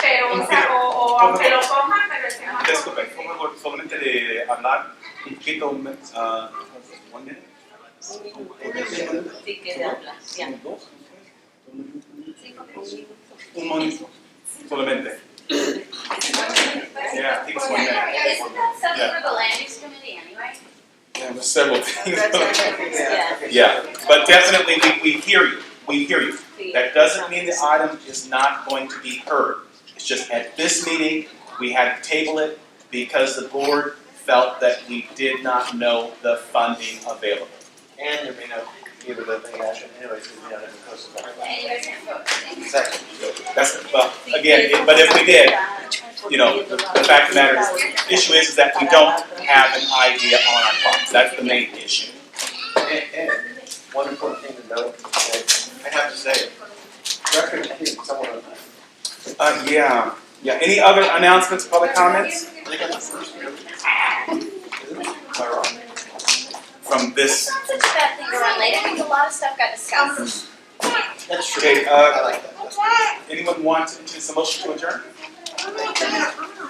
Pero, o sea, o aunque lo pongan, pero el semáforo. disculpe, por favor, solamente de hablar un poquito, one minute. Sí, que de hablar, ya. Un momento, solamente. Yeah, I think it's 1 minute. Isn't that something Yeah. for the land use committee anyway? Yeah, there's several things. Yeah. Yeah, but definitely we hear you, we hear you. That doesn't mean the item is not going to be heard. It's just at this meeting, we had to table it because the board felt that we did not know the funding available. And there may not be able to take action anyways, because we don't have the cost of that. And you guys can't vote. Exactly. That's, well, again, but if we did, the fact of the matter is, the issue is that we don't have an idea on our funds. That's the main issue. And one important thing to note, that I have to say, record keeping someone on that. Yeah. Any other announcements, public comments? I think that's the first, really. from this. It's not such a bad thing to run late. I think a lot of stuff got discussed. That's true. Okay, I like that. anyone want to introduce a motion to adjourn?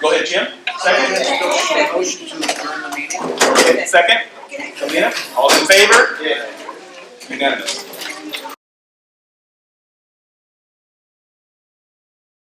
Go ahead, Jim. Second? Motion to adjourn the meeting. Okay, second? Alina, all in favor? Unanimous.